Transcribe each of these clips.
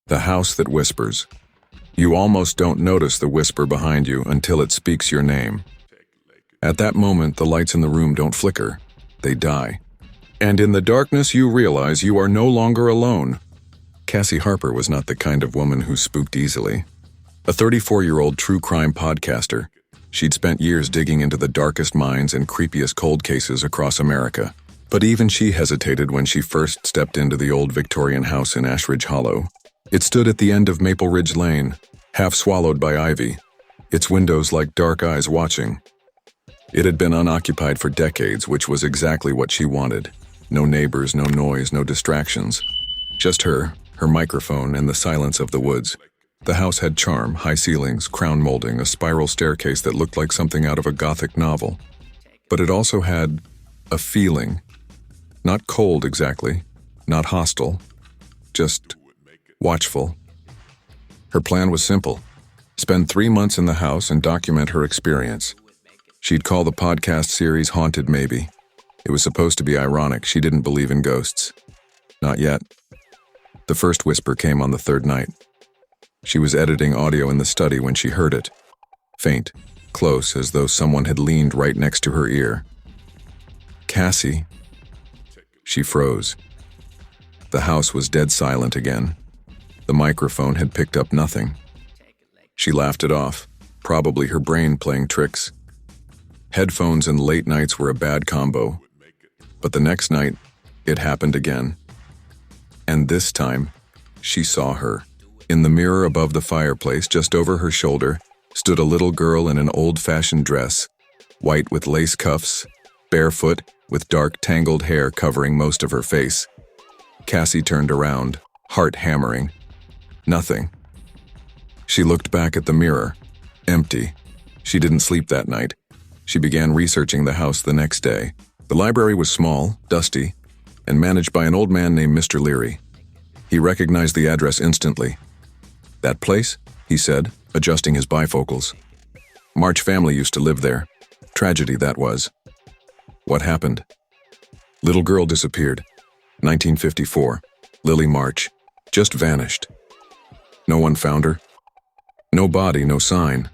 The house that whispers. You almost don't notice the whisper behind you until it speaks your name. At that moment, the lights in the room don't flicker, they die. And in the darkness, you realize you are no longer alone. Cassie Harper was not the kind of woman who spooked easily. A 34-year-old true crime podcaster, she'd spent years digging into the darkest minds and creepiest cold cases across America. But even she hesitated when she first stepped into the old Victorian house in Ashridge Hollow. It stood at the end of Maple Ridge Lane, half swallowed by ivy, its windows like dark eyes watching. It had been unoccupied for decades, which was exactly what she wanted. No neighbors, no noise, no distractions. Just her microphone, and the silence of the woods. The house had charm, high ceilings, crown molding, a spiral staircase that looked like something out of a Gothic novel. But it also had a feeling. Not cold exactly, not hostile, just watchful. Her plan was simple. Spend 3 months in the house and document her experience. She'd call the podcast series Haunted Maybe. It was supposed to be ironic. She didn't believe in ghosts. Not yet. The first whisper came on the third night. She was editing audio in the study when she heard it. Faint, close, as though someone had leaned right next to her ear. Cassie. She froze. The house was dead silent again. The microphone had picked up nothing. She laughed it off, probably her brain playing tricks. Headphones and late nights were a bad combo. But the next night, it happened again. And this time, she saw her. In the mirror above the fireplace, just over her shoulder, stood a little girl in an old-fashioned dress, white with lace cuffs, barefoot, with dark tangled hair covering most of her face. Cassie turned around, heart hammering. Nothing. She looked back at the mirror. Empty. She didn't sleep that night. She began researching the house the next day. The library was small, dusty, and managed by an old man named Mr. Leary. He recognized the address instantly. "That place?" he said, adjusting his bifocals. "March family used to live there. Tragedy, that was." "What happened?" "Little girl disappeared. 1954. Lily March. Just vanished. No one found her. No body, no sign.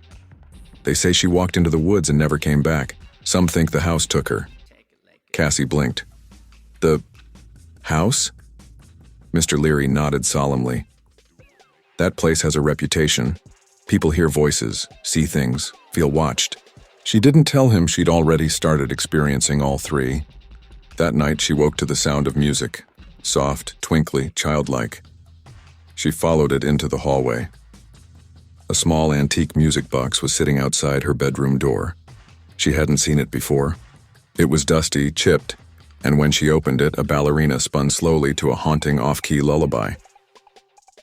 They say she walked into the woods and never came back. Some think the house took her." Cassie blinked. "The house?" Mr. Leary nodded solemnly. "That place has a reputation. People hear voices, see things, feel watched." She didn't tell him she'd already started experiencing all three. That night she woke to the sound of music, soft, twinkly, childlike. She followed it into the hallway. A small antique music box was sitting outside her bedroom door. She hadn't seen it before. It was dusty, chipped, and when she opened it, a ballerina spun slowly to a haunting off-key lullaby.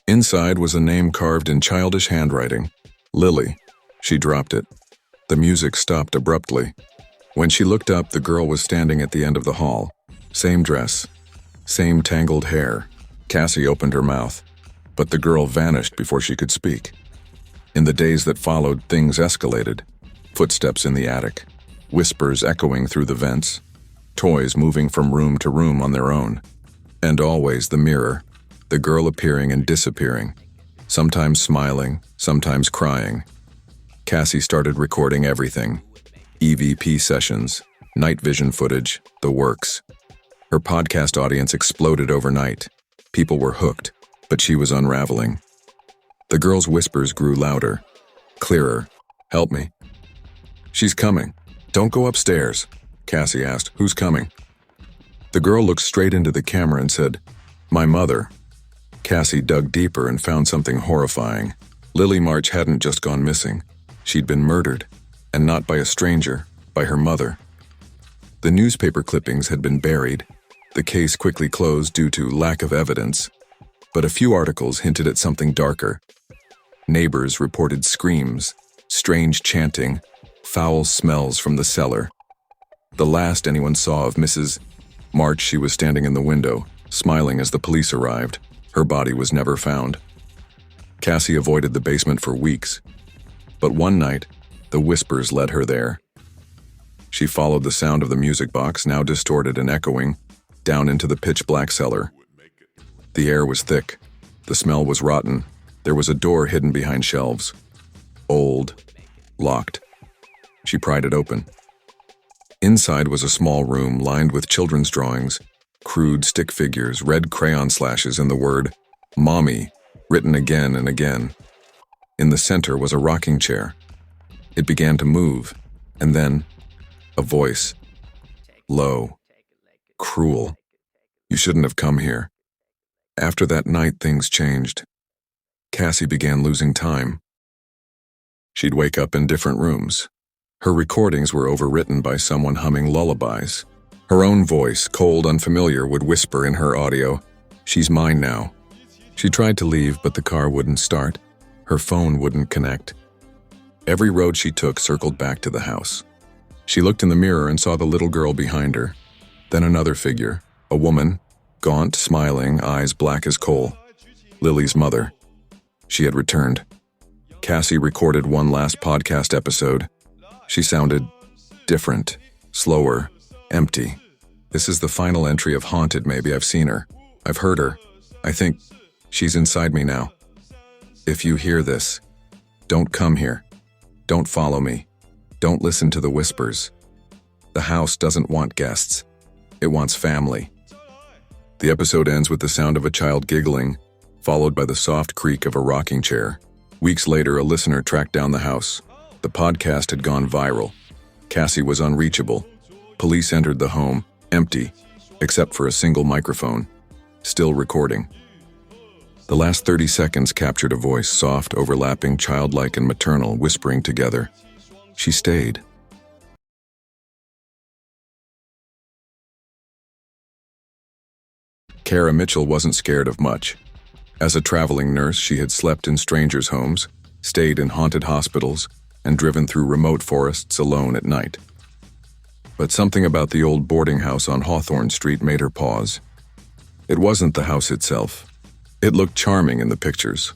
Inside was a name carved in childish handwriting. Lily. She dropped it. The music stopped abruptly. When she looked up, the girl was standing at the end of the hall. Same dress. Same tangled hair. Cassie opened her mouth, but the girl vanished before she could speak. In the days that followed, things escalated. Footsteps in the attic. Whispers echoing through the vents. Toys moving from room to room on their own. And always the mirror. The girl appearing and disappearing. Sometimes smiling, sometimes crying. Cassie started recording everything. EVP sessions, night vision footage, the works. Her podcast audience exploded overnight. People were hooked, but she was unraveling. The girl's whispers grew louder, clearer. "Help me." "She's coming. Don't go upstairs." Cassie asked, "Who's coming?" The girl looked straight into the camera and said, "My mother." Cassie dug deeper and found something horrifying. Lily March hadn't just gone missing. She'd been murdered, and not by a stranger, by her mother. The newspaper clippings had been buried. The case quickly closed due to lack of evidence, but a few articles hinted at something darker. Neighbors reported screams, strange chanting, foul smells from the cellar. The last anyone saw of Mrs. March, she was standing in the window, smiling as the police arrived. Her body was never found. Cassie avoided the basement for weeks, but one night, the whispers led her there. She followed the sound of the music box, now distorted and echoing, down into the pitch-black cellar. The air was thick. The smell was rotten. There was a door hidden behind shelves. Old. Locked. She pried it open. Inside was a small room lined with children's drawings, crude stick figures, red crayon slashes, and the word "Mommy" written again and again. In the center was a rocking chair. It began to move, and then a voice. Low. Cruel. "You shouldn't have come here." After that night, things changed. Cassie began losing time. She'd wake up in different rooms. Her recordings were overwritten by someone humming lullabies. Her own voice, cold, unfamiliar, would whisper in her audio, "She's mine now." She tried to leave, but the car wouldn't start. Her phone wouldn't connect. Every road she took circled back to the house. She looked in the mirror and saw the little girl behind her. Then another figure, a woman, gaunt, smiling, eyes black as coal. Lily's mother. She had returned. Cassie recorded one last podcast episode. She sounded different, slower, empty. "This is the final entry of Haunted. Maybe I've seen her. I've heard her. I think she's inside me now. If you hear this, don't come here. Don't follow me. Don't listen to the whispers. The house doesn't want guests. It wants family." The episode ends with the sound of a child giggling, followed by the soft creak of a rocking chair. Weeks later, a listener tracked down the house. The podcast had gone viral. Cassie was unreachable. Police entered the home, empty, except for a single microphone, still recording. The last 30 seconds captured a voice, soft, overlapping, childlike and maternal, whispering together. She stayed. Kara Mitchell wasn't scared of much. As a traveling nurse, she had slept in strangers' homes, stayed in haunted hospitals, and driven through remote forests alone at night. But something about the old boarding house on Hawthorne Street made her pause. It wasn't the house itself. It looked charming in the pictures.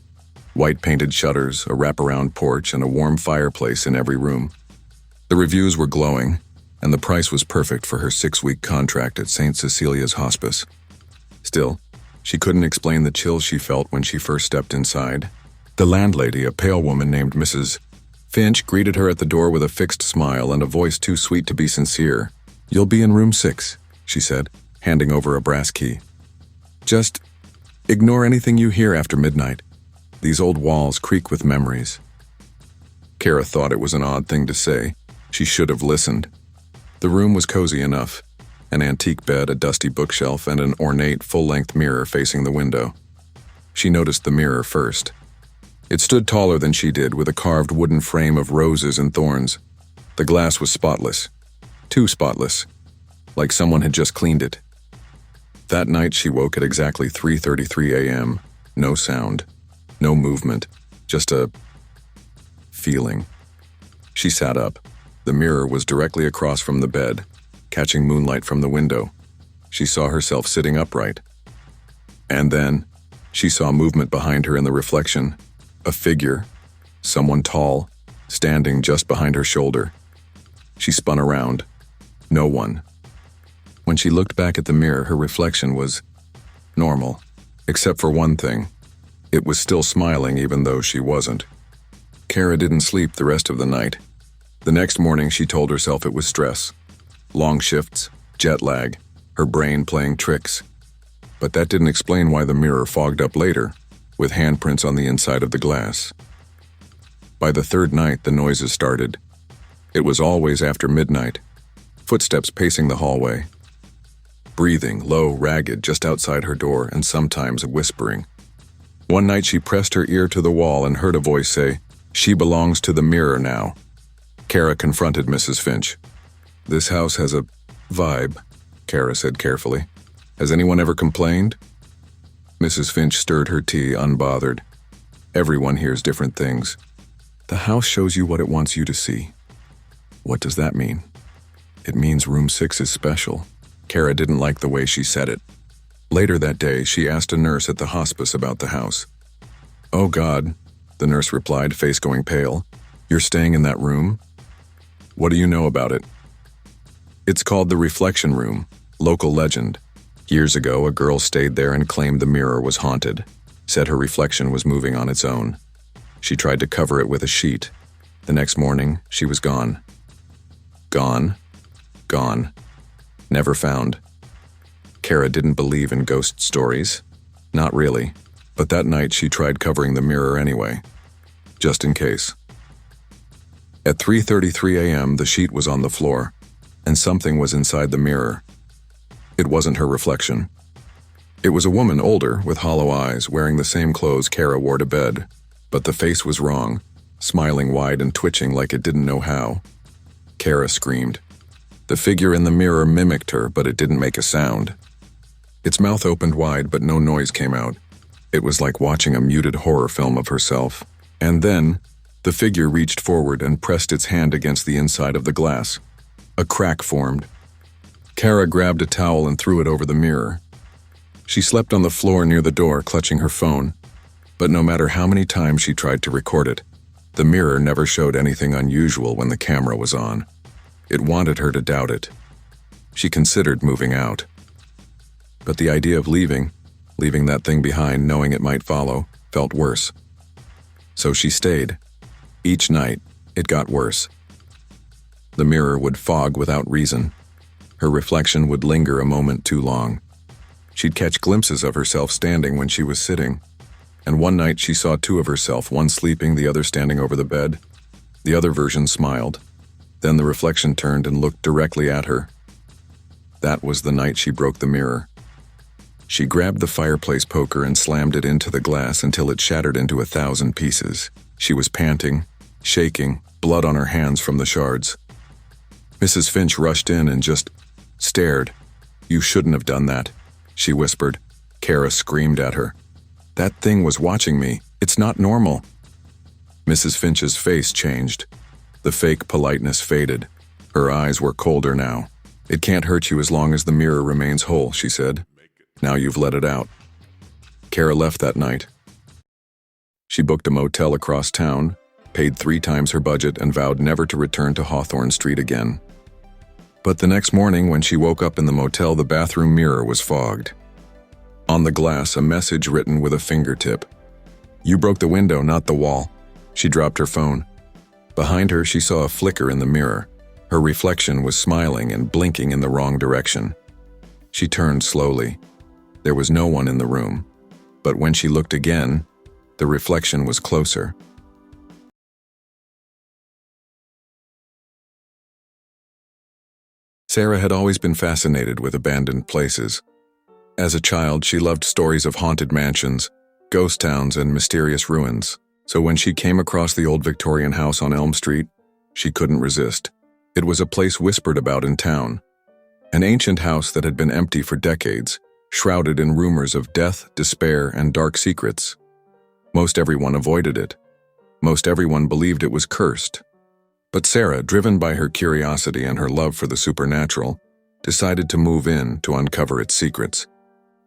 White painted shutters, a wraparound porch, and a warm fireplace in every room. The reviews were glowing, and the price was perfect for her 6-week contract at St. Cecilia's Hospice. Still, she couldn't explain the chill she felt when she first stepped inside. The landlady, a pale woman named Mrs. Finch, greeted her at the door with a fixed smile and a voice too sweet to be sincere. "You'll be in room 6, she said, handing over a brass key. "Just ignore anything you hear after midnight. These old walls creak with memories." Kara thought it was an odd thing to say. She should have listened. The room was cozy enough. An antique bed, a dusty bookshelf, and an ornate, full-length mirror facing the window. She noticed the mirror first. It stood taller than she did, with a carved wooden frame of roses and thorns. The glass was spotless. Too spotless. Like someone had just cleaned it. That night she woke at exactly 3:33 a.m. No sound. No movement. Just a feeling. She sat up. The mirror was directly across from the bed, catching moonlight from the window. She saw herself sitting upright. And then, she saw movement behind her in the reflection. A figure, someone tall, standing just behind her shoulder. She spun around. No one. When she looked back at the mirror, her reflection was normal, except for one thing. It was still smiling even though she wasn't. Kara didn't sleep the rest of the night. The next morning, she told herself it was stress. Long shifts, jet lag, her brain playing tricks. But that didn't explain why the mirror fogged up later, with handprints on the inside of the glass. By the third night, the noises started. It was always after midnight. Footsteps pacing the hallway. Breathing, low, ragged, just outside her door, and sometimes whispering. One night she pressed her ear to the wall and heard a voice say, "She belongs to the mirror now." Kara confronted Mrs. Finch. "This house has a vibe," Kara said carefully. "Has anyone ever complained?" Mrs. Finch stirred her tea, unbothered. "Everyone hears different things. The house shows you what it wants you to see." "What does that mean?" "It means room 6 is special." Kara didn't like the way she said it. Later that day, she asked a nurse at the hospice about the house. "Oh God," the nurse replied, face going pale. "You're staying in that room? What do you know about it?" "It's called the Reflection Room, local legend. Years ago, a girl stayed there and claimed the mirror was haunted. said her reflection was moving on its own. She tried to cover it with a sheet. The next morning, she was gone. Gone. Gone. Never found. Kara didn't believe in ghost stories. Not really. But that night she tried covering the mirror anyway. Just in case. At 3:33 a.m., the sheet was on the floor, and something was inside the mirror. It wasn't her reflection. It was a woman older, with hollow eyes, wearing the same clothes Kara wore to bed. But the face was wrong, smiling wide and twitching like it didn't know how. Kara screamed. The figure in the mirror mimicked her, but it didn't make a sound. Its mouth opened wide, but no noise came out. It was like watching a muted horror film of herself. And then, the figure reached forward and pressed its hand against the inside of the glass. A crack formed. Kara grabbed a towel and threw it over the mirror. She slept on the floor near the door, clutching her phone. But no matter how many times she tried to record it, the mirror never showed anything unusual when the camera was on. It wanted her to doubt it. She considered moving out. But the idea of leaving that thing behind, knowing it might follow, felt worse. So she stayed. Each night, it got worse. The mirror would fog without reason. Her reflection would linger a moment too long. She'd catch glimpses of herself standing when she was sitting. And one night she saw two of herself, one sleeping, the other standing over the bed. The other version smiled. Then the reflection turned and looked directly at her. That was the night she broke the mirror. She grabbed the fireplace poker and slammed it into the glass until it shattered into 1,000 pieces. She was panting, shaking, blood on her hands from the shards. Mrs. Finch rushed in and just stared. "You shouldn't have done that," she whispered. Kara screamed at her. "That thing was watching me. It's not normal." Mrs. Finch's face changed. The fake politeness faded. Her eyes were colder now. "It can't hurt you as long as the mirror remains whole," she said. "Now you've let it out." Kara left that night. She booked a motel across town, paid 3 times her budget, and vowed never to return to Hawthorne Street again. But the next morning, when she woke up in the motel, the bathroom mirror was fogged. On the glass, a message written with a fingertip. "You broke the window, not the wall." She dropped her phone. Behind her, she saw a flicker in the mirror. Her reflection was smiling and blinking in the wrong direction. She turned slowly. There was no one in the room. But when she looked again, the reflection was closer. Sarah had always been fascinated with abandoned places. As a child, she loved stories of haunted mansions, ghost towns, and mysterious ruins. So when she came across the old Victorian house on Elm Street, she couldn't resist. It was a place whispered about in town. An ancient house that had been empty for decades, shrouded in rumors of death, despair, and dark secrets. Most everyone avoided it. Most everyone believed it was cursed. But Sarah, driven by her curiosity and her love for the supernatural, decided to move in to uncover its secrets.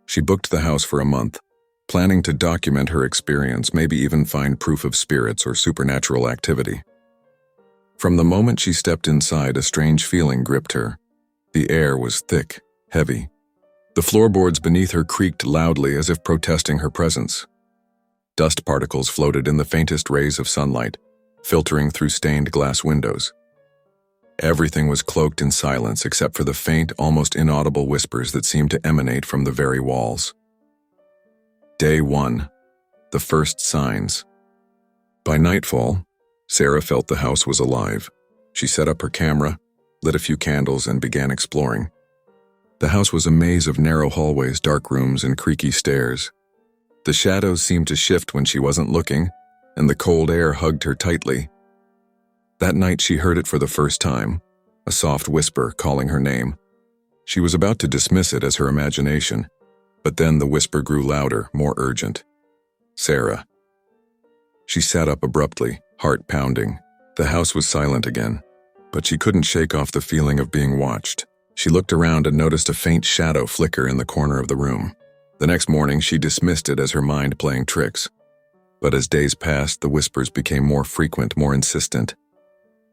She booked the house for a month, planning to document her experience, maybe even find proof of spirits or supernatural activity. From the moment she stepped inside, a strange feeling gripped her. The air was thick, heavy. The floorboards beneath her creaked loudly as if protesting her presence. Dust particles floated in the faintest rays of sunlight, filtering through stained glass windows. Everything was cloaked in silence except for the faint, almost inaudible whispers that seemed to emanate from the very walls. Day 1. The first signs. By nightfall, Sarah felt the house was alive. She set up her camera, lit a few candles, and began exploring. The house was a maze of narrow hallways, dark rooms, and creaky stairs. The shadows seemed to shift when she wasn't looking, and the cold air hugged her tightly. That night she heard it for the first time, a soft whisper calling her name. She was about to dismiss it as her imagination, but then the whisper grew louder, more urgent. "Sarah." She sat up abruptly, heart pounding. The house was silent again, but she couldn't shake off the feeling of being watched. She looked around and noticed a faint shadow flicker in the corner of the room. The next morning, she dismissed it as her mind playing tricks. But as days passed, the whispers became more frequent, more insistent.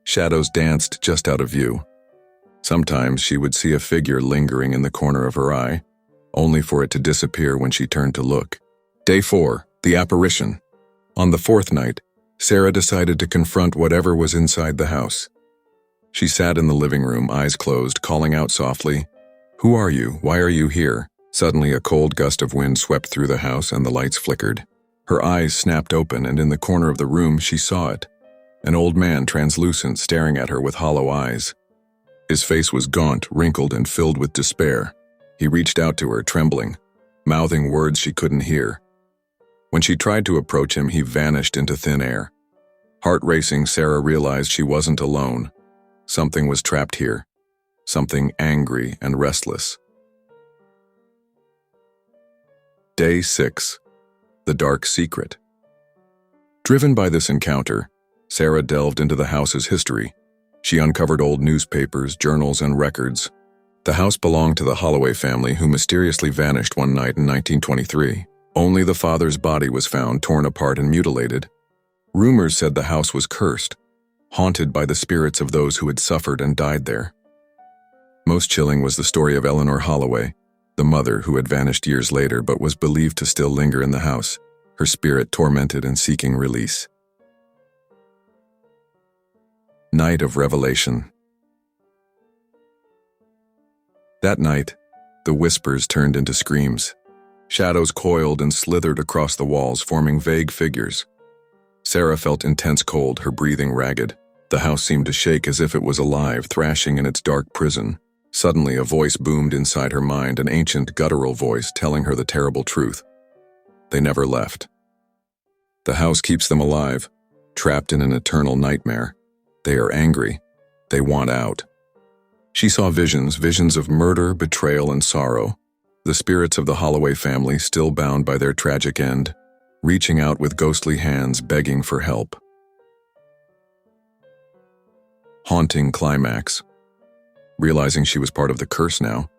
Shadows danced just out of view. Sometimes she would see a figure lingering in the corner of her eye, only for it to disappear when she turned to look. Day 4. The apparition. On the fourth night, Sarah decided to confront whatever was inside the house. She sat in the living room, eyes closed, calling out softly, "Who are you? Why are you here?" Suddenly, a cold gust of wind swept through the house and the lights flickered. Her eyes snapped open, and in the corner of the room she saw it. An old man, translucent, staring at her with hollow eyes. His face was gaunt, wrinkled, and filled with despair. He reached out to her, trembling, mouthing words she couldn't hear. When she tried to approach him, he vanished into thin air. Heart racing, Sarah realized she wasn't alone. Something was trapped here. Something angry and restless. Day 6. The Dark Secret. Driven by this encounter, Sarah delved into the house's history. She uncovered old newspapers, journals, and records. The house belonged to the Holloway family, who mysteriously vanished one night in 1923. Only the father's body was found, torn apart and mutilated. Rumors said the house was cursed, haunted by the spirits of those who had suffered and died there. Most chilling was the story of Eleanor Holloway, the mother who had vanished years later but was believed to still linger in the house, her spirit tormented and seeking release. Night of Revelation. That night, the whispers turned into screams. Shadows coiled and slithered across the walls, forming vague figures. Sarah felt intense cold, her breathing ragged. The house seemed to shake as if it was alive, thrashing in its dark prison. Suddenly, a voice boomed inside her mind, an ancient guttural voice telling her the terrible truth. They never left. The house keeps them alive, trapped in an eternal nightmare. They are angry. They want out. She saw visions of murder, betrayal, and sorrow. The spirits of the Holloway family, still bound by their tragic end, reaching out with ghostly hands, begging for help. Haunting climax. Realizing she was part of the curse now,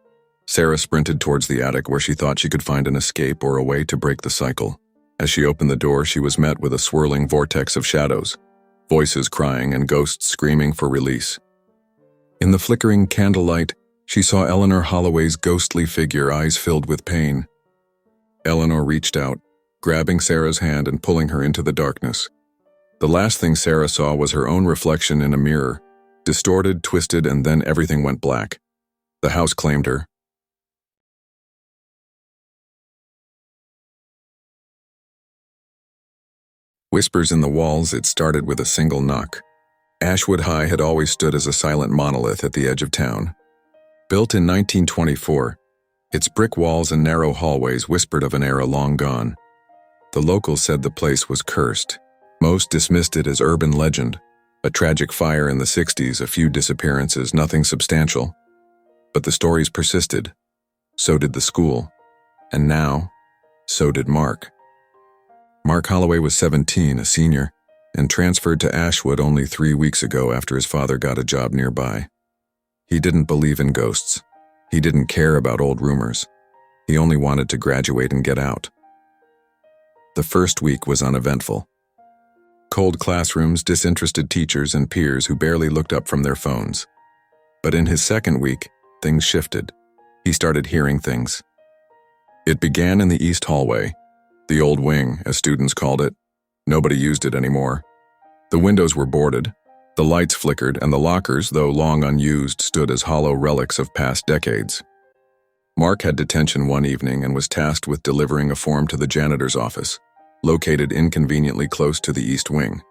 Sarah sprinted towards the attic where she thought she could find an escape or a way to break the cycle. As she opened the door, she was met with a swirling vortex of shadows, voices crying and ghosts screaming for release. In the flickering candlelight, she saw Eleanor Holloway's ghostly figure, eyes filled with pain. Eleanor reached out, grabbing Sarah's hand and pulling her into the darkness. The last thing Sarah saw was her own reflection in a mirror, distorted, twisted, and then everything went black. The house claimed her. Whispers in the walls. It started with a single knock. Ashwood High had always stood as a silent monolith at the edge of town. Built in 1924, its brick walls and narrow hallways whispered of an era long gone. The locals said the place was cursed. Most dismissed it as urban legend, a tragic fire in the 60s, a few disappearances, nothing substantial. But the stories persisted. So did the school. And now, so did Mark. Mark Holloway was 17, a senior, and transferred to Ashwood only 3 weeks ago after his father got a job nearby. He didn't believe in ghosts. He didn't care about old rumors. He only wanted to graduate and get out. The first week was uneventful. Cold classrooms, disinterested teachers, and peers who barely looked up from their phones. But in his second week, things shifted. He started hearing things. It began in the East Hallway, the old wing, as students called it. Nobody used it anymore. The windows were boarded, the lights flickered, and the lockers, though long unused, stood as hollow relics of past decades. Mark had detention one evening and was tasked with delivering a form to the janitor's office, located inconveniently close to the East Wing.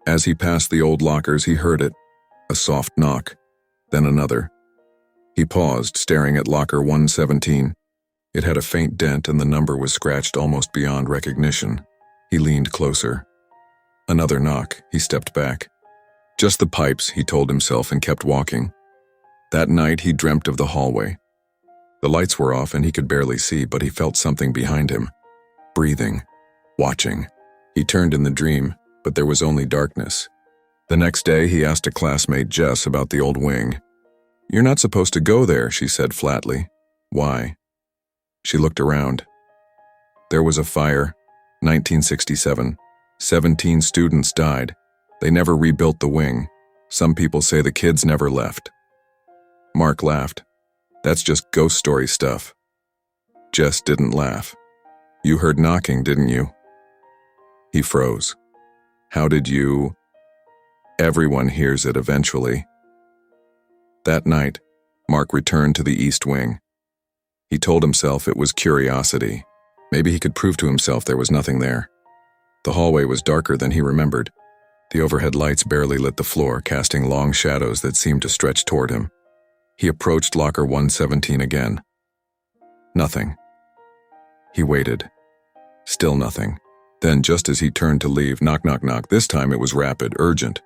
As he passed the old lockers, he heard it, a soft knock, then another. He paused, staring at locker 117. It had a faint dent and the number was scratched almost beyond recognition. He leaned closer. Another knock. He stepped back. Just the pipes, he told himself, and kept walking. That night he dreamt of the hallway. The lights were off and he could barely see, but he felt something behind him. Breathing. Watching. He turned in the dream, but there was only darkness. The next day he asked a classmate, Jess, about the old wing. "You're not supposed to go there," she said flatly. "Why?" She looked around. There was a fire. 1967. 17 students died. They never rebuilt the wing. Some people say the kids never left. Mark laughed. "That's just ghost story stuff." Jess didn't laugh. You heard knocking, didn't you? He froze. How did you? Everyone hears it eventually. That night, Mark returned to the East Wing. He told himself it was curiosity. Maybe he could prove to himself there was nothing there. The hallway was darker than he remembered. The overhead lights barely lit the floor, casting long shadows that seemed to stretch toward him. He approached locker 117 again. Nothing. He waited. Still nothing. Then, just as he turned to leave, knock, knock, knock. This time it was rapid, urgent.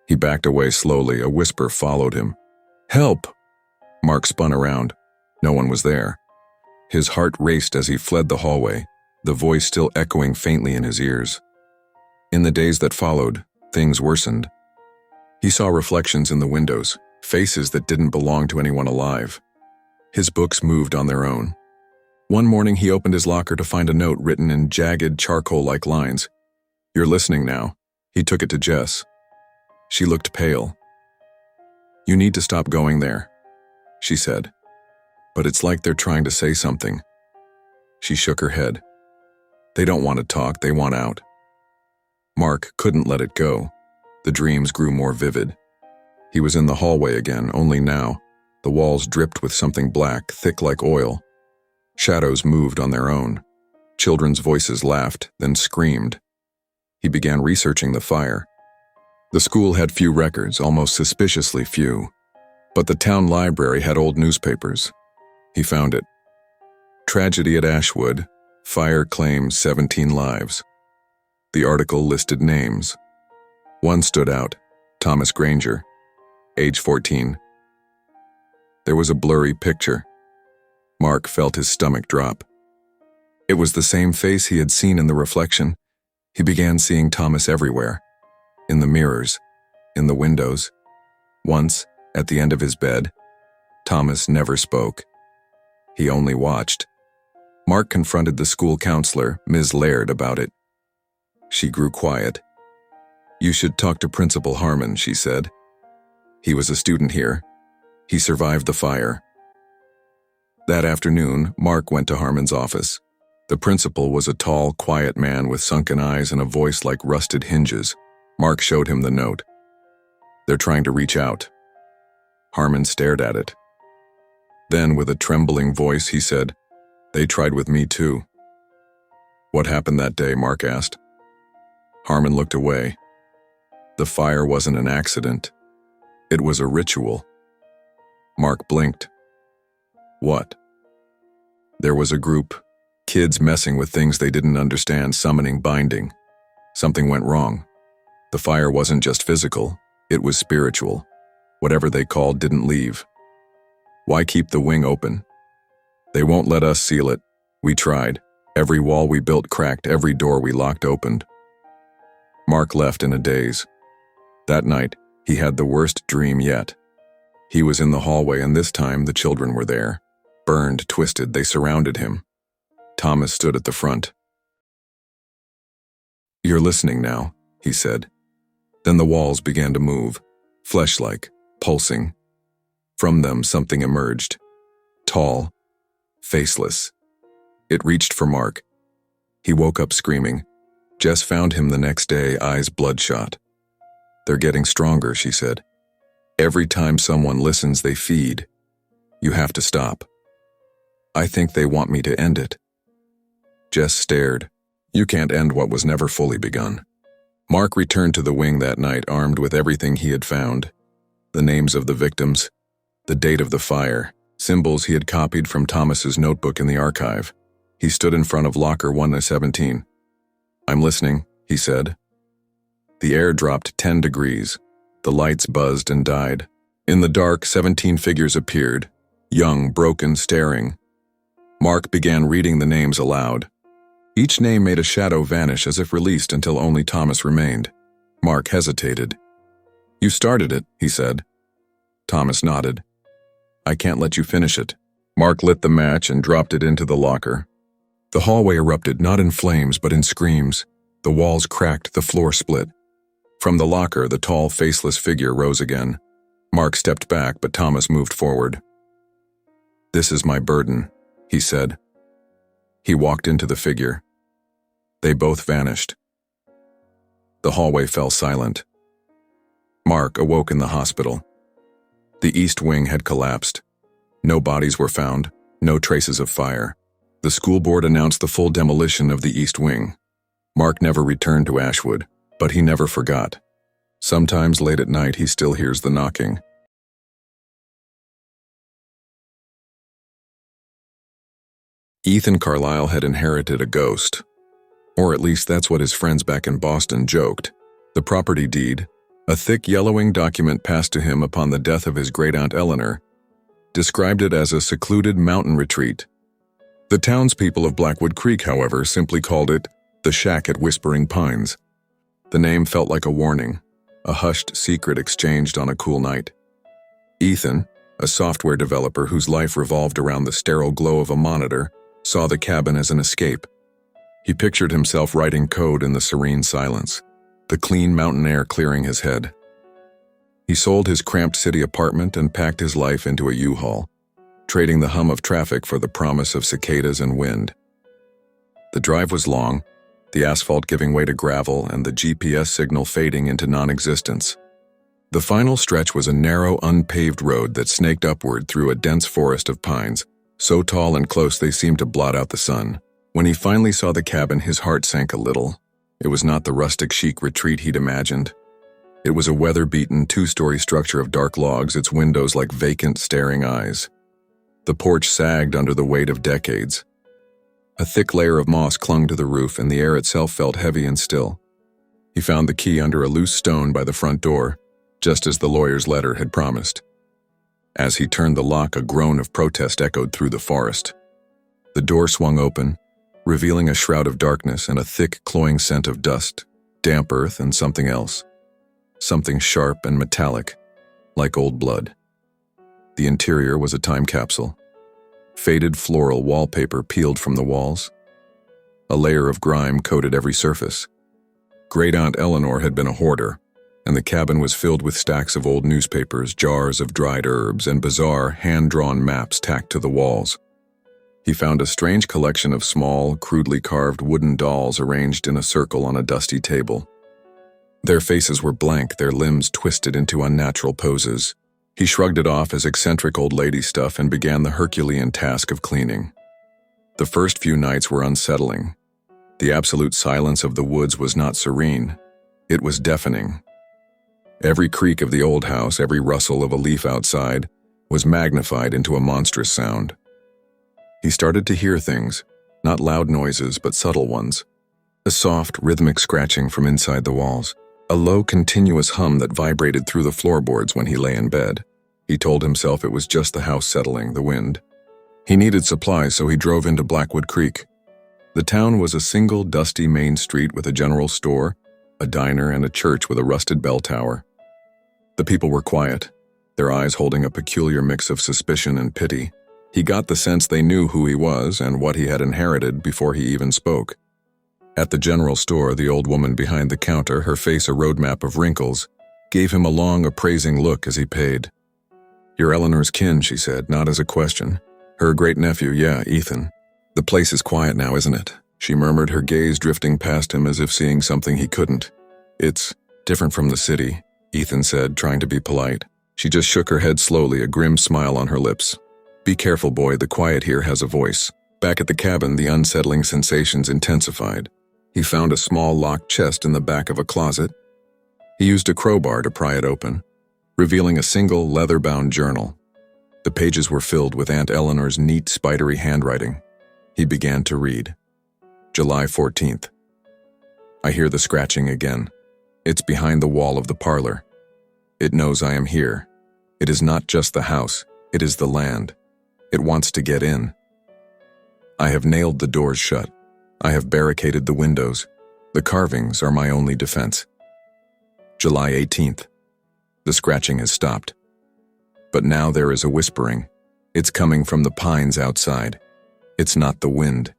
He backed away slowly. A whisper followed him. Help! Mark spun around. No one was there. His heart raced as he fled the hallway, the voice still echoing faintly in his ears. In the days that followed, things worsened. He saw reflections in the windows, faces that didn't belong to anyone alive. His books moved on their own. One morning he opened his locker to find a note written in jagged, charcoal-like lines. You're listening now. He took it to Jess. She looked pale. You need to stop going there, she said. But it's like they're trying to say something. She shook her head. They don't want to talk, they want out. Mark couldn't let it go. The dreams grew more vivid. He was in the hallway again, only now. The walls dripped with something black, thick like oil. Shadows moved on their own. Children's voices laughed, then screamed. He began researching the fire. The school had few records, almost suspiciously few. But the town library had old newspapers. He found it. Tragedy at Ashwood. Fire claims 17 lives. The article listed names. One stood out, Thomas Granger, age 14. There was a blurry picture. Mark felt his stomach drop. It was the same face he had seen in the reflection. He began seeing Thomas everywhere. In the mirrors, in the windows. Once, at the end of his bed, Thomas never spoke. He only watched. Mark confronted the school counselor, Ms. Laird, about it. She grew quiet. You should talk to Principal Harmon, she said. He was a student here. He survived the fire. That afternoon, Mark went to Harmon's office. The principal was a tall, quiet man with sunken eyes and a voice like rusted hinges. Mark showed him the note. They're trying to reach out. Harmon stared at it. Then, with a trembling voice, he said, They tried with me too. What happened that day? Mark asked. Harmon looked away. The fire wasn't an accident. It was a ritual. Mark blinked. What? There was a group, kids messing with things they didn't understand, summoning binding. Something went wrong. The fire wasn't just physical, it was spiritual. Whatever they called didn't leave. Why keep the wing open? They won't let us seal it. We tried. Every wall we built cracked, every door we locked opened. Mark left in a daze. That night, he had the worst dream yet. He was in the hallway, and this time the children were there. Burned, twisted, they surrounded him. Thomas stood at the front. You're listening now, he said. Then the walls began to move, flesh-like, pulsing. From them something emerged. Tall, faceless. It reached for Mark. He woke up screaming. Jess found him the next day, eyes bloodshot. They're getting stronger, she said. Every time someone listens, they feed. You have to stop. I think they want me to end it. Jess stared. You can't end what was never fully begun. Mark returned to the wing that night, armed with everything he had found. The names of the victims, the date of the fire, symbols he had copied from Thomas's notebook in the archive. He stood in front of locker 117. I'm listening, he said. The air dropped 10 degrees. The lights buzzed and died. In the dark, 17 figures appeared, young, broken, staring. Mark began reading the names aloud. Each name made a shadow vanish as if released until only Thomas remained. Mark hesitated. You started it, he said. Thomas nodded. I can't let you finish it. Mark lit the match and dropped it into the locker. The hallway erupted, not in flames, but in screams. The walls cracked, the floor split. From the locker, the tall, faceless figure rose again. Mark stepped back, but Thomas moved forward. This is my burden, he said. He walked into the figure. They both vanished. The hallway fell silent. Mark awoke in the hospital. The east wing had collapsed. No bodies were found, no traces of fire. The school board announced the full demolition of the east wing. Mark never returned to Ashwood, but he never forgot. Sometimes late at night he still hears the knocking. Ethan Carlisle had inherited a ghost. Or at least that's what his friends back in Boston joked. The property deed, a thick yellowing document passed to him upon the death of his great-aunt Eleanor, described it as a secluded mountain retreat. The townspeople of Blackwood Creek, however, simply called it the Shack at Whispering Pines. The name felt like a warning, a hushed secret exchanged on a cool night. Ethan, a software developer whose life revolved around the sterile glow of a monitor, saw the cabin as an escape. He pictured himself writing code in the serene silence, the clean mountain air clearing his head. He sold his cramped city apartment and packed his life into a U-Haul, trading the hum of traffic for the promise of cicadas and wind. The drive was long, the asphalt giving way to gravel and the GPS signal fading into non-existence. The final stretch was a narrow, unpaved road that snaked upward through a dense forest of pines, so tall and close they seemed to blot out the sun. When he finally saw the cabin, his heart sank a little. It was not the rustic chic retreat he'd imagined. It was a weather-beaten, two-story structure of dark logs, its windows like vacant, staring eyes. The porch sagged under the weight of decades. A thick layer of moss clung to the roof, and the air itself felt heavy and still. He found the key under a loose stone by the front door, just as the lawyer's letter had promised. As he turned the lock, a groan of protest echoed through the forest. The door swung open, revealing a shroud of darkness and a thick, cloying scent of dust, damp earth, and something else. Something sharp and metallic, like old blood. The interior was a time capsule. Faded floral wallpaper peeled from the walls. A layer of grime coated every surface. Great-aunt Eleanor had been a hoarder, and the cabin was filled with stacks of old newspapers, jars of dried herbs, and bizarre, hand-drawn maps tacked to the walls. He found a strange collection of small, crudely carved wooden dolls arranged in a circle on a dusty table. Their faces were blank, their limbs twisted into unnatural poses. He shrugged it off as eccentric old lady stuff and began the Herculean task of cleaning. The first few nights were unsettling. The absolute silence of the woods was not serene. It was deafening. Every creak of the old house, every rustle of a leaf outside, was magnified into a monstrous sound. He started to hear things, not loud noises, but subtle ones. A soft, rhythmic scratching from inside the walls. A low, continuous hum that vibrated through the floorboards when he lay in bed. He told himself it was just the house settling, the wind. He needed supplies, so he drove into Blackwood Creek. The town was a single, dusty main street with a general store, a diner, and a church with a rusted bell tower. The people were quiet, their eyes holding a peculiar mix of suspicion and pity. He got the sense they knew who he was and what he had inherited before he even spoke. At the general store, the old woman behind the counter, her face a roadmap of wrinkles, gave him a long, appraising look as he paid. "You're Eleanor's kin," she said, not as a question. "Her great-nephew, yeah, Ethan. The place is quiet now, isn't it?" She murmured, her gaze drifting past him as if seeing something he couldn't. "It's different from the city," Ethan said, trying to be polite. She just shook her head slowly, a grim smile on her lips. "Be careful, boy, the quiet here has a voice." Back at the cabin, the unsettling sensations intensified. He found a small locked chest in the back of a closet. He used a crowbar to pry it open, revealing a single leather-bound journal. The pages were filled with Aunt Eleanor's neat, spidery handwriting. He began to read. July 14th. I hear the scratching again. It's behind the wall of the parlor. It knows I am here. It is not just the house, it is the land. It wants to get in. I have nailed the doors shut. I have barricaded the windows. The carvings are my only defense. July 18th. The scratching has stopped. But now there is a whispering. It's coming from the pines outside. It's not the wind.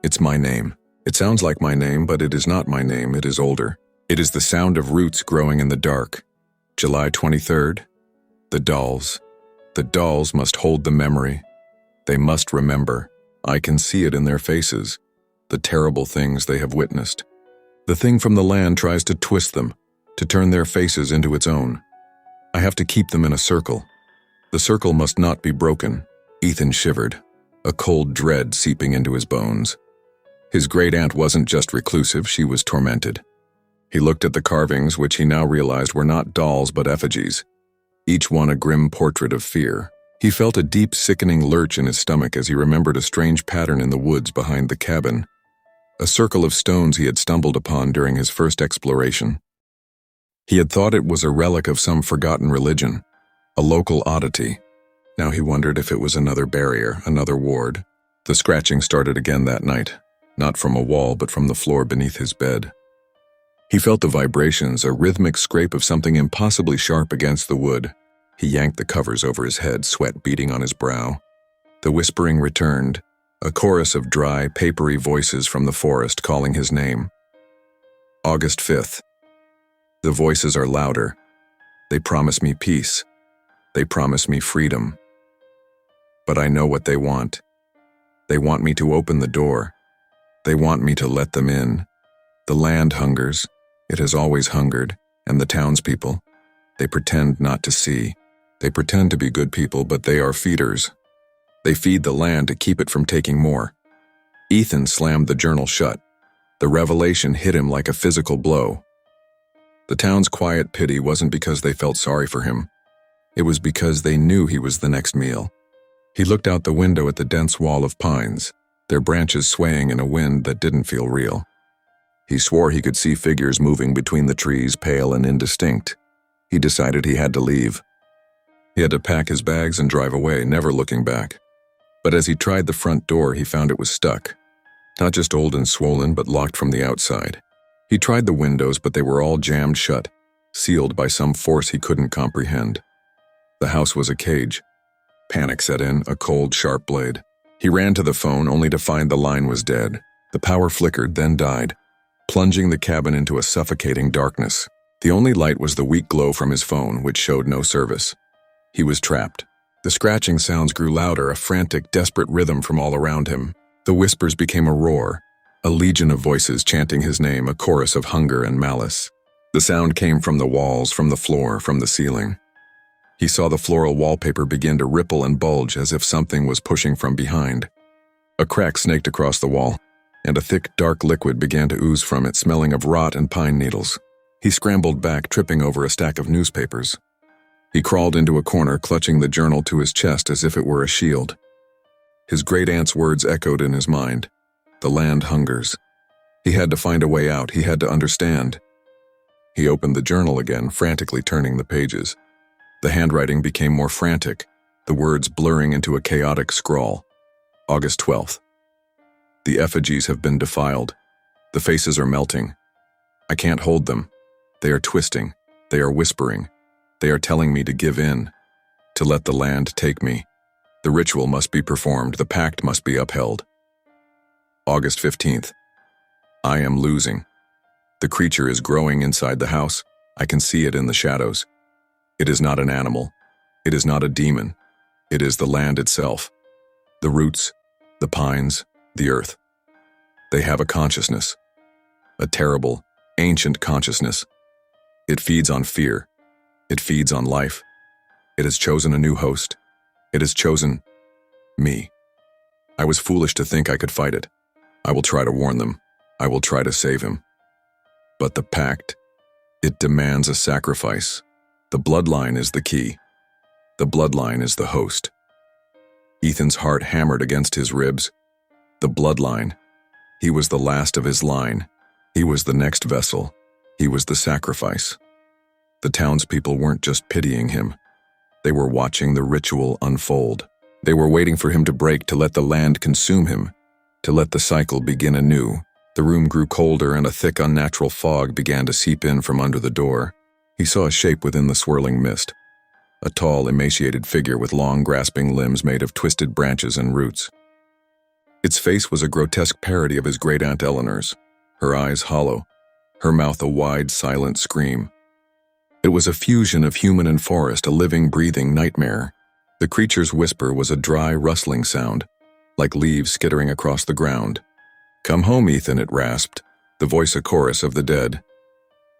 It's my name. It sounds like my name, but it is not my name. It is older. It is the sound of roots growing in the dark. July 23rd. The dolls. The dolls must hold the memory. They must remember. I can see it in their faces, the terrible things they have witnessed. The thing from the land tries to twist them, to turn their faces into its own. I have to keep them in a circle. The circle must not be broken. Ethan shivered, a cold dread seeping into his bones. His great-aunt wasn't just reclusive, she was tormented. He looked at the carvings, which he now realized were not dolls but effigies, each one a grim portrait of fear. He felt a deep, sickening lurch in his stomach as he remembered a strange pattern in the woods behind the cabin, a circle of stones he had stumbled upon during his first exploration. He had thought it was a relic of some forgotten religion, a local oddity. Now he wondered if it was another barrier, another ward. The scratching started again that night, not from a wall but from the floor beneath his bed. He felt the vibrations, a rhythmic scrape of something impossibly sharp against the wood. He yanked the covers over his head, sweat beading on his brow. The whispering returned, a chorus of dry, papery voices from the forest calling his name. August 5th. The voices are louder. They promise me peace. They promise me freedom. But I know what they want. They want me to open the door. They want me to let them in. The land hungers. It has always hungered. And the townspeople, they pretend not to see. They pretend to be good people, but they are feeders. They feed the land to keep it from taking more. Ethan slammed the journal shut. The revelation hit him like a physical blow. The town's quiet pity wasn't because they felt sorry for him. It was because they knew he was the next meal. He looked out the window at the dense wall of pines, their branches swaying in a wind that didn't feel real. He swore he could see figures moving between the trees, pale and indistinct. He decided he had to leave. He had to pack his bags and drive away, never looking back. But as he tried the front door, he found it was stuck. Not just old and swollen, but locked from the outside. He tried the windows, but they were all jammed shut, sealed by some force he couldn't comprehend. The house was a cage. Panic set in, a cold, sharp blade. He ran to the phone, only to find the line was dead. The power flickered, then died, plunging the cabin into a suffocating darkness. The only light was the weak glow from his phone, which showed no service. He was trapped. The scratching sounds grew louder, a frantic, desperate rhythm from all around him. The whispers became a roar, a legion of voices chanting his name, a chorus of hunger and malice. The sound came from the walls, from the floor, from the ceiling. He saw the floral wallpaper begin to ripple and bulge as if something was pushing from behind. A crack snaked across the wall, and a thick, dark liquid began to ooze from it, smelling of rot and pine needles. He scrambled back, tripping over a stack of newspapers. He crawled into a corner, clutching the journal to his chest as if it were a shield. His great-aunt's words echoed in his mind. The land hungers. He had to find a way out. He had to understand. He opened the journal again, frantically turning the pages. The handwriting became more frantic, the words blurring into a chaotic scrawl. August 12th. The effigies have been defiled. The faces are melting. I can't hold them. They are twisting. They are whispering. They are telling me to give in, to let the land take me. The ritual must be performed. The pact must be upheld. August 15th. I am losing. The creature is growing inside the house. I can see it in the shadows. It is not an animal. It is not a demon. It is the land itself. The roots, the pines, the earth. They have a consciousness. A terrible, ancient consciousness. It feeds on fear. It feeds on life. It has chosen a new host. It has chosen me. I was foolish to think I could fight it. I will try to warn them. I will try to save him. But the pact, it demands a sacrifice. The bloodline is the key. The bloodline is the host. Ethan's heart hammered against his ribs. The bloodline. He was the last of his line. He was the next vessel. He was the sacrifice. The townspeople weren't just pitying him. They were watching the ritual unfold. They were waiting for him to break, to let the land consume him, to let the cycle begin anew. The room grew colder and a thick, unnatural fog began to seep in from under the door. He saw a shape within the swirling mist. A tall, emaciated figure with long, grasping limbs made of twisted branches and roots. Its face was a grotesque parody of his great-aunt Eleanor's, her eyes hollow, her mouth a wide, silent scream. It was a fusion of human and forest, a living, breathing nightmare. The creature's whisper was a dry, rustling sound, like leaves skittering across the ground. "Come home, Ethan," it rasped, the voice a chorus of the dead.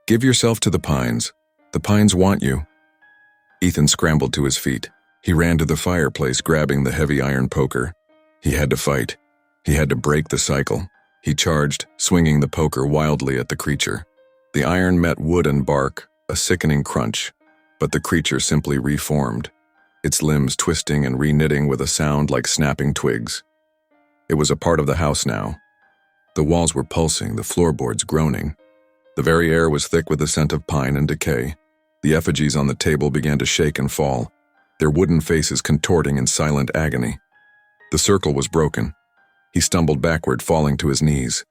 "Give yourself to the pines. The pines want you." Ethan scrambled to his feet. He ran to the fireplace, grabbing the heavy iron poker. He had to fight. He had to break the cycle. He charged, swinging the poker wildly at the creature. The iron met wood and bark, a sickening crunch, but the creature simply reformed, its limbs twisting and reknitting with a sound like snapping twigs. It was a part of the house now. The walls were pulsing, the floorboards groaning. The very air was thick with the scent of pine and decay. The effigies on the table began to shake and fall, their wooden faces contorting in silent agony. The circle was broken. He stumbled backward, falling to his knees.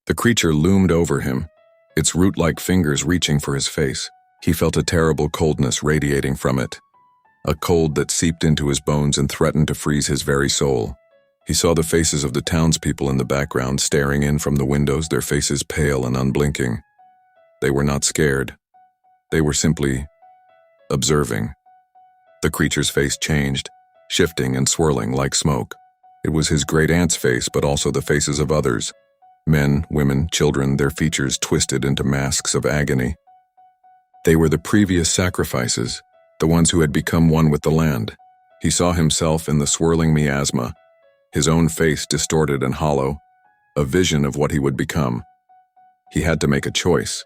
The creature loomed over him, its root-like fingers reaching for his face. He felt a terrible coldness radiating from it, a cold that seeped into his bones and threatened to freeze his very soul. He saw the faces of the townspeople in the background staring in from the windows, their faces pale and unblinking. They were not scared. They were simply observing. The creature's face changed, shifting and swirling like smoke. It was his great-aunt's face, but also the faces of others. Men, women, children, their features twisted into masks of agony. They were the previous sacrifices, the ones who had become one with the land. He saw himself in the swirling miasma, his own face distorted and hollow, a vision of what he would become. He had to make a choice.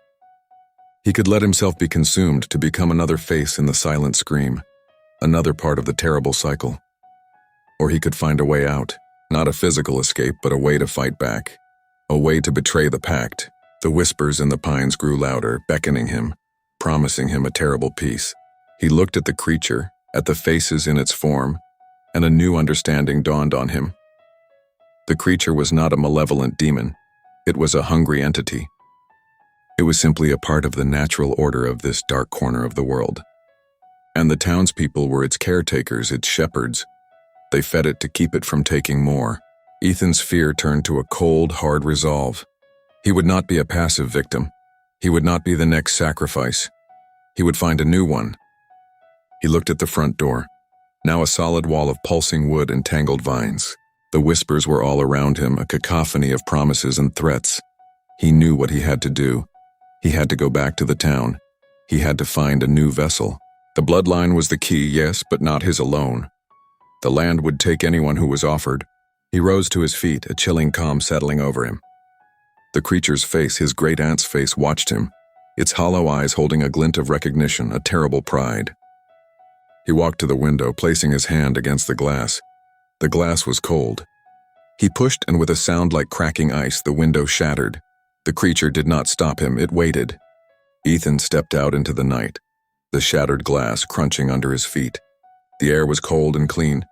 He could let himself be consumed to become another face in the silent scream, another part of the terrible cycle. Or he could find a way out, not a physical escape, but a way to fight back, a way to betray the pact. The whispers in the pines grew louder, beckoning him, promising him a terrible peace. He looked at the creature, at the faces in its form, and a new understanding dawned on him. The creature was not a malevolent demon. It was a hungry entity. It was simply a part of the natural order of this dark corner of the world. And the townspeople were its caretakers, its shepherds. They fed it to keep it from taking more. Ethan's fear turned to a cold, hard resolve. He would not be a passive victim. He would not be the next sacrifice. He would find a new one. He looked at the front door, now a solid wall of pulsing wood and tangled vines. The whispers were all around him, a cacophony of promises and threats. He knew what he had to do. He had to go back to the town. He had to find a new vessel. The bloodline was the key, yes, but not his alone. The land would take anyone who was offered. He rose to his feet, a chilling calm settling over him. The creature's face, his great-aunt's face, watched him, its hollow eyes holding a glint of recognition, a terrible pride. He walked to the window, placing his hand against the glass. The glass was cold. He pushed, and with a sound like cracking ice, the window shattered. The creature did not stop him, it waited. Ethan stepped out into the night, the shattered glass crunching under his feet. The air was cold and clean,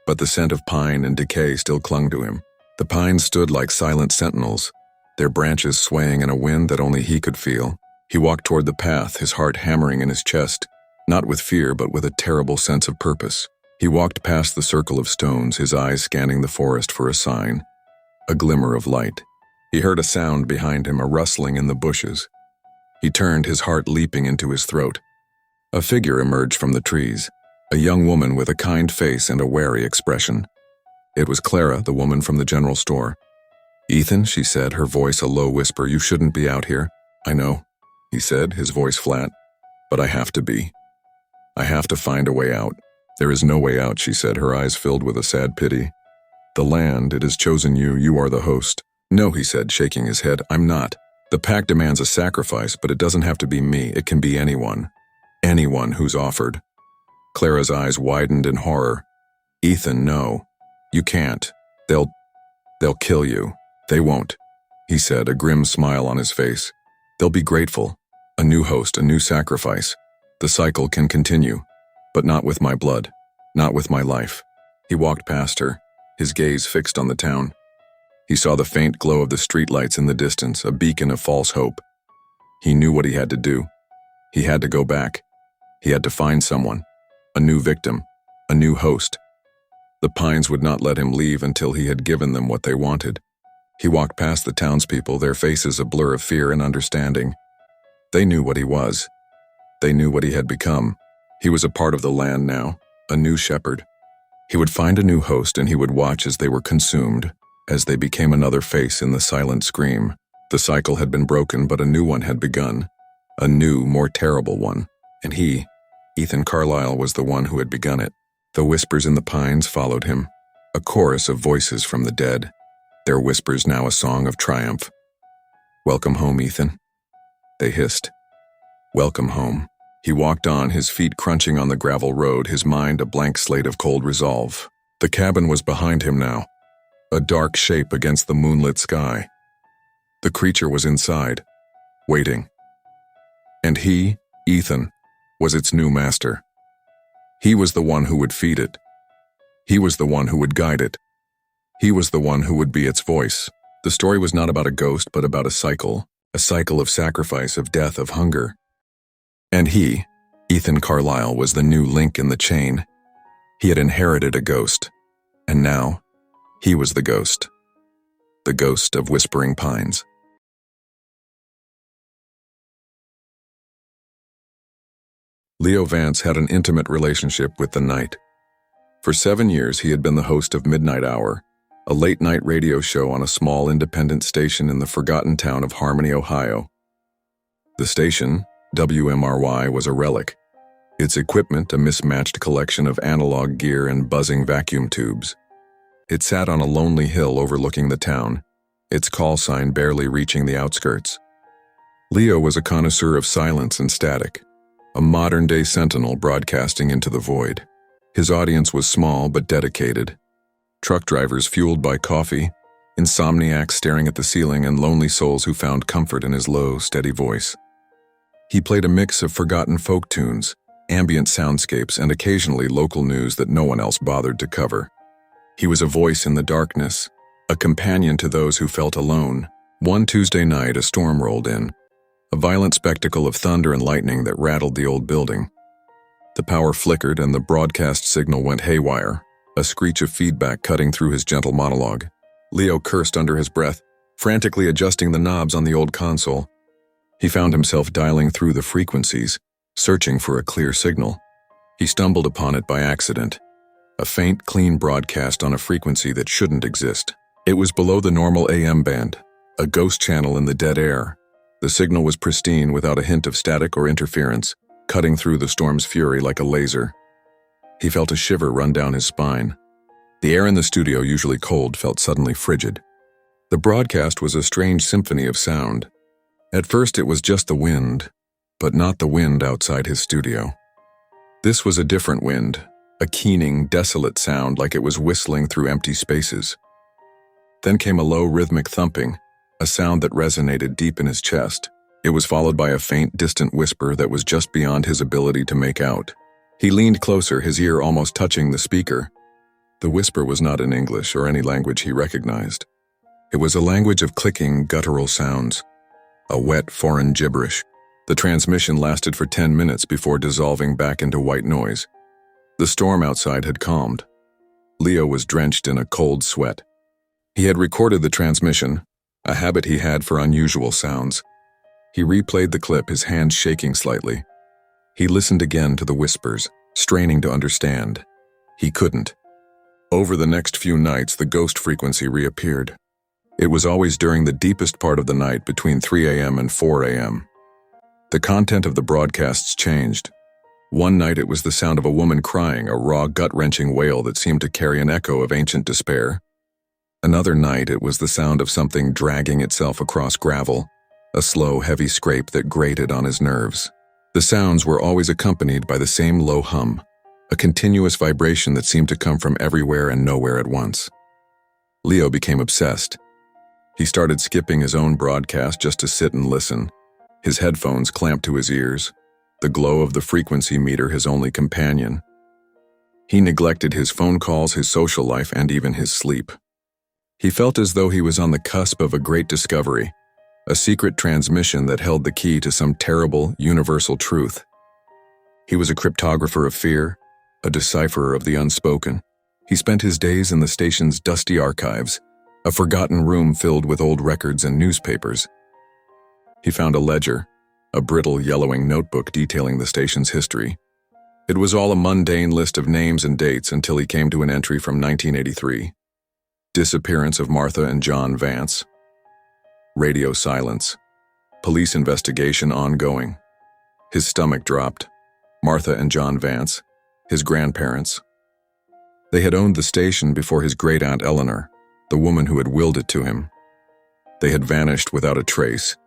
but the scent of pine and decay still clung to him. The pines stood like silent sentinels, their branches swaying in a wind that only he could feel. He walked toward the path, his heart hammering in his chest, not with fear but with a terrible sense of purpose. He walked past the circle of stones, his eyes scanning the forest for a sign, a glimmer of light. He heard a sound behind him, a rustling in the bushes. He turned, his heart leaping into his throat. A figure emerged from the trees, a young woman with a kind face and a wary expression. It was Clara, the woman from the general store. "Ethan," she said, her voice a low whisper, "you shouldn't be out here." "I know," he said, his voice flat, "but I have to be. I have to find a way out." "There is no way out," she said, her eyes filled with a sad pity. "The land, it has chosen you. You are the host." "No," he said, shaking his head, "I'm not. The pact demands a sacrifice, but it doesn't have to be me. It can be anyone. Anyone who's offered." Clara's eyes widened in horror. "Ethan, no. You can't. They'll kill you." "They won't," he said, a grim smile on his face. "They'll be grateful. A new host, a new sacrifice. The cycle can continue, but not with my blood, not with my life." He walked past her, his gaze fixed on the town. He saw the faint glow of the streetlights in the distance, a beacon of false hope. He knew what he had to do. He had to go back. He had to find someone, a new victim, a new host. The pines would not let him leave until he had given them what they wanted. He walked past the townspeople, their faces a blur of fear and understanding. They knew what he was. They knew what he had become. He was a part of the land now, a new shepherd. He would find a new host and he would watch as they were consumed, as they became another face in the silent scream. The cycle had been broken, but a new one had begun. A new, more terrible one. And he, Ethan Carlisle, was the one who had begun it. The whispers in the pines followed him, a chorus of voices from the dead, their whispers now a song of triumph. "Welcome home, Ethan," they hissed. "Welcome home." He walked on, his feet crunching on the gravel road, his mind a blank slate of cold resolve. The cabin was behind him now, a dark shape against the moonlit sky. The creature was inside, waiting. And he, Ethan, was its new master. He was the one who would feed it. He was the one who would guide it. He was the one who would be its voice. The story was not about a ghost, but about a cycle of sacrifice, of death, of hunger. And he, Ethan Carlisle, was the new link in the chain. He had inherited a ghost, and now he was the ghost of Whispering Pines. Leo Vance had an intimate relationship with the night. For 7 years, he had been the host of Midnight Hour, a late-night radio show on a small independent station in the forgotten town of Harmony, Ohio. The station, WMRY, was a relic, its equipment a mismatched collection of analog gear and buzzing vacuum tubes. It sat on a lonely hill overlooking the town, its call sign barely reaching the outskirts. Leo was a connoisseur of silence and static, a modern-day sentinel broadcasting into the void. His audience was small but dedicated. Truck drivers fueled by coffee, insomniacs staring at the ceiling, and lonely souls who found comfort in his low, steady voice. He played a mix of forgotten folk tunes, ambient soundscapes, and occasionally local news that no one else bothered to cover. He was a voice in the darkness, a companion to those who felt alone. One Tuesday night, a storm rolled in, a violent spectacle of thunder and lightning that rattled the old building. The power flickered and the broadcast signal went haywire, a screech of feedback cutting through his gentle monologue. Leo cursed under his breath, frantically adjusting the knobs on the old console. He found himself dialing through the frequencies, searching for a clear signal. He stumbled upon it by accident, a faint, clean broadcast on a frequency that shouldn't exist. It was below the normal AM band, a ghost channel in the dead air. The signal was pristine without a hint of static or interference, cutting through the storm's fury like a laser. He felt a shiver run down his spine. The air in the studio, usually cold, felt suddenly frigid. The broadcast was a strange symphony of sound. At first it was just the wind, but not the wind outside his studio. This was a different wind, a keening, desolate sound like it was whistling through empty spaces. Then came a low rhythmic thumping, a sound that resonated deep in his chest. It was followed by a faint, distant whisper that was just beyond his ability to make out. He leaned closer, his ear almost touching the speaker. The whisper was not in English or any language he recognized. It was a language of clicking, guttural sounds, a wet, foreign gibberish. The transmission lasted for 10 minutes before dissolving back into white noise. The storm outside had calmed. Leo was drenched in a cold sweat. He had recorded the transmission, a habit he had for unusual sounds. He replayed the clip, his hands shaking slightly. He listened again to the whispers, straining to understand. He couldn't. Over the next few nights, the ghost frequency reappeared. It was always during the deepest part of the night between 3 a.m. and 4 a.m. The content of the broadcasts changed. One night it was the sound of a woman crying, a raw, gut-wrenching wail that seemed to carry an echo of ancient despair. Another night it was the sound of something dragging itself across gravel, a slow, heavy scrape that grated on his nerves. The sounds were always accompanied by the same low hum, a continuous vibration that seemed to come from everywhere and nowhere at once. Leo became obsessed. He started skipping his own broadcast just to sit and listen, his headphones clamped to his ears, the glow of the frequency meter his only companion. He neglected his phone calls, his social life, and even his sleep. He felt as though he was on the cusp of a great discovery, a secret transmission that held the key to some terrible, universal truth. He was a cryptographer of fear, a decipherer of the unspoken. He spent his days in the station's dusty archives, a forgotten room filled with old records and newspapers. He found a ledger, a brittle, yellowing notebook detailing the station's history. It was all a mundane list of names and dates until he came to an entry from 1983. Disappearance of Martha and John Vance. Radio silence. Police investigation ongoing. His stomach dropped. Martha and John Vance, his grandparents. They had owned the station before his great-aunt Eleanor, the woman who had willed it to him. They had vanished without a trace,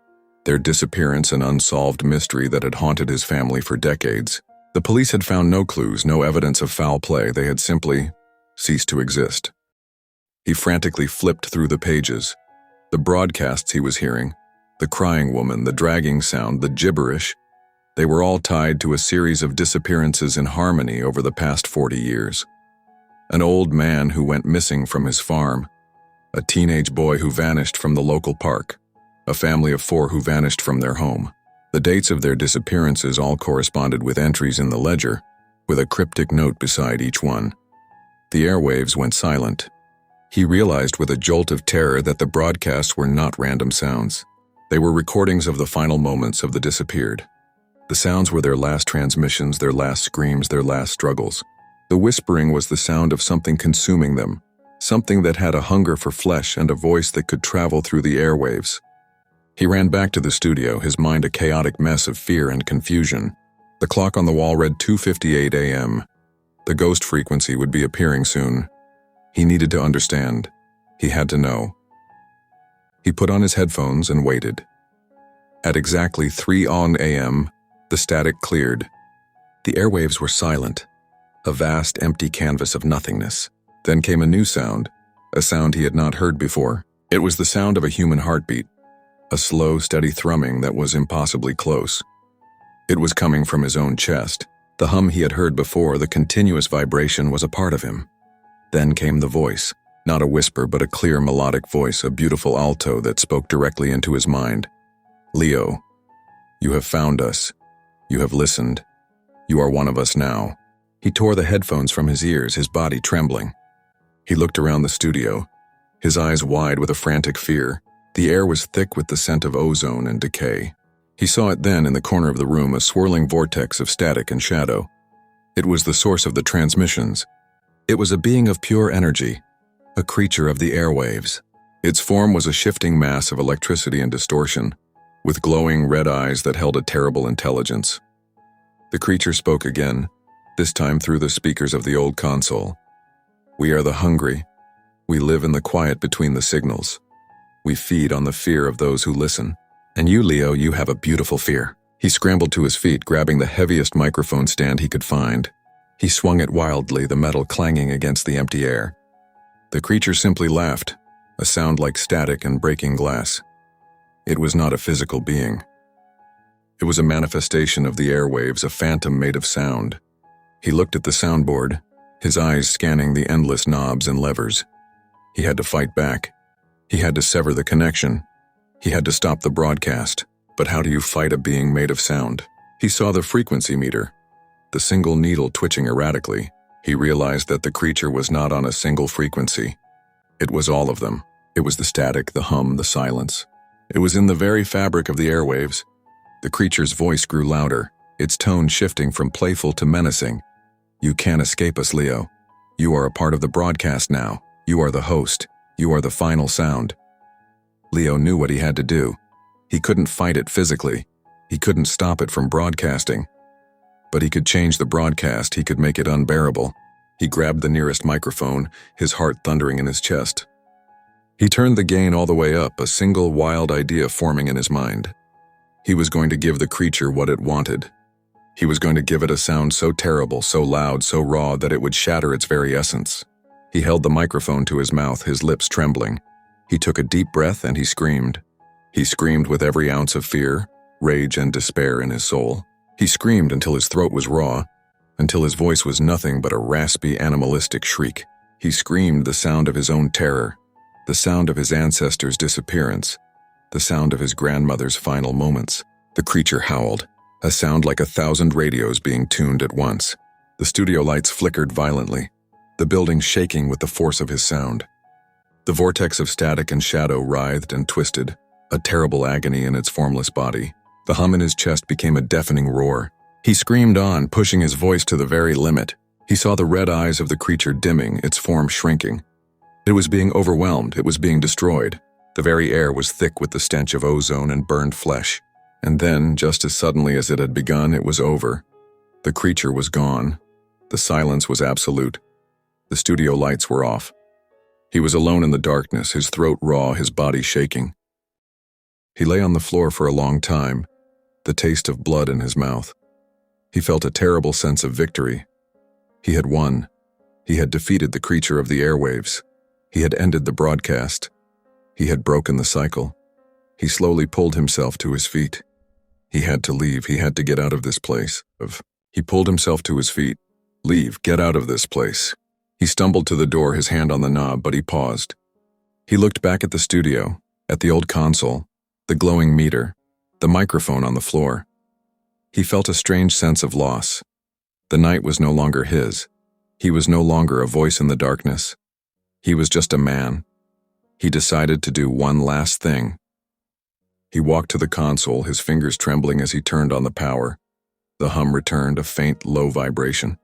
their disappearance an unsolved mystery that had haunted his family for decades. The police had found no clues, no evidence of foul play. They had simply ceased to exist. He frantically flipped through the pages. The broadcasts he was hearing, the crying woman, the dragging sound, the gibberish, they were all tied to a series of disappearances in harmony over the past 40 years. An old man who went missing from his farm, a teenage boy who vanished from the local park, a family of 4 who vanished from their home. The dates of their disappearances all corresponded with entries in the ledger, with a cryptic note beside each one. The airwaves went silent. He realized with a jolt of terror that the broadcasts were not random sounds. They were recordings of the final moments of the disappeared. The sounds were their last transmissions, their last screams, their last struggles. The whispering was the sound of something consuming them, something that had a hunger for flesh and a voice that could travel through the airwaves. He ran back to the studio, his mind a chaotic mess of fear and confusion. The clock on the wall read 2:58 a.m. The ghost frequency would be appearing soon. He needed to understand. He had to know. He put on his headphones and waited. At exactly 3 a.m., the static cleared. The airwaves were silent, a vast empty canvas of nothingness. Then came a new sound, a sound he had not heard before. It was the sound of a human heartbeat, a slow, steady thrumming that was impossibly close. It was coming from his own chest. The hum he had heard before, the continuous vibration, was a part of him. Then came the voice, not a whisper but a clear melodic voice, a beautiful alto that spoke directly into his mind. "Leo, you have found us. You have listened. You are one of us now." He tore the headphones from his ears, his body trembling. He looked around the studio, his eyes wide with a frantic fear. The air was thick with the scent of ozone and decay. He saw it then in the corner of the room, a swirling vortex of static and shadow. It was the source of the transmissions. It was a being of pure energy, a creature of the airwaves. Its form was a shifting mass of electricity and distortion, with glowing red eyes that held a terrible intelligence. The creature spoke again, this time through the speakers of the old console. "We are the hungry. We live in the quiet between the signals. We feed on the fear of those who listen. And you, Leo, you have a beautiful fear." He scrambled to his feet, grabbing the heaviest microphone stand he could find. He swung it wildly, the metal clanging against the empty air. The creature simply laughed, a sound like static and breaking glass. It was not a physical being. It was a manifestation of the airwaves, a phantom made of sound. He looked at the soundboard, his eyes scanning the endless knobs and levers. He had to fight back. He had to sever the connection. He had to stop the broadcast. But how do you fight a being made of sound? He saw the frequency meter, the single needle twitching erratically. He realized that the creature was not on a single frequency. It was all of them. It was the static, the hum, the silence. It was in the very fabric of the airwaves. The creature's voice grew louder, its tone shifting from playful to menacing. "You can't escape us, Leo. You are a part of the broadcast now. You are the host. You are the final sound." Leo knew what he had to do. He couldn't fight it physically. He couldn't stop it from broadcasting. But he could change the broadcast. He could make it unbearable. He grabbed the nearest microphone, his heart thundering in his chest. He turned the gain all the way up, a single wild idea forming in his mind. He was going to give the creature what it wanted. He was going to give it a sound so terrible, so loud, so raw that it would shatter its very essence. He held the microphone to his mouth, his lips trembling. He took a deep breath and he screamed. He screamed with every ounce of fear, rage, and despair in his soul. He screamed until his throat was raw, until his voice was nothing but a raspy, animalistic shriek. He screamed the sound of his own terror, the sound of his ancestors' disappearance, the sound of his grandmother's final moments. The creature howled, a sound like 1,000 radios being tuned at once. The studio lights flickered violently, the building shaking with the force of his sound. The vortex of static and shadow writhed and twisted, a terrible agony in its formless body. The hum in his chest became a deafening roar. He screamed on, pushing his voice to the very limit. He saw the red eyes of the creature dimming, its form shrinking. It was being overwhelmed, it was being destroyed. The very air was thick with the stench of ozone and burned flesh. And then, just as suddenly as it had begun, it was over. The creature was gone. The silence was absolute. The studio lights were off. He was alone in the darkness, his throat raw, his body shaking. He lay on the floor for a long time, the taste of blood in his mouth. He felt a terrible sense of victory. He had won. He had defeated the creature of the airwaves. He had ended the broadcast. He had broken the cycle. He slowly pulled himself to his feet. He had to leave. He had to get out of this place. He pulled himself to his feet. Leave. Get out of this place. He stumbled to the door, his hand on the knob, but he paused. He looked back at the studio, at the old console, the glowing meter, the microphone on the floor. He felt a strange sense of loss. The night was no longer his. He was no longer a voice in the darkness. He was just a man. He decided to do one last thing. He walked to the console, his fingers trembling as he turned on the power. The hum returned, a faint, low vibration.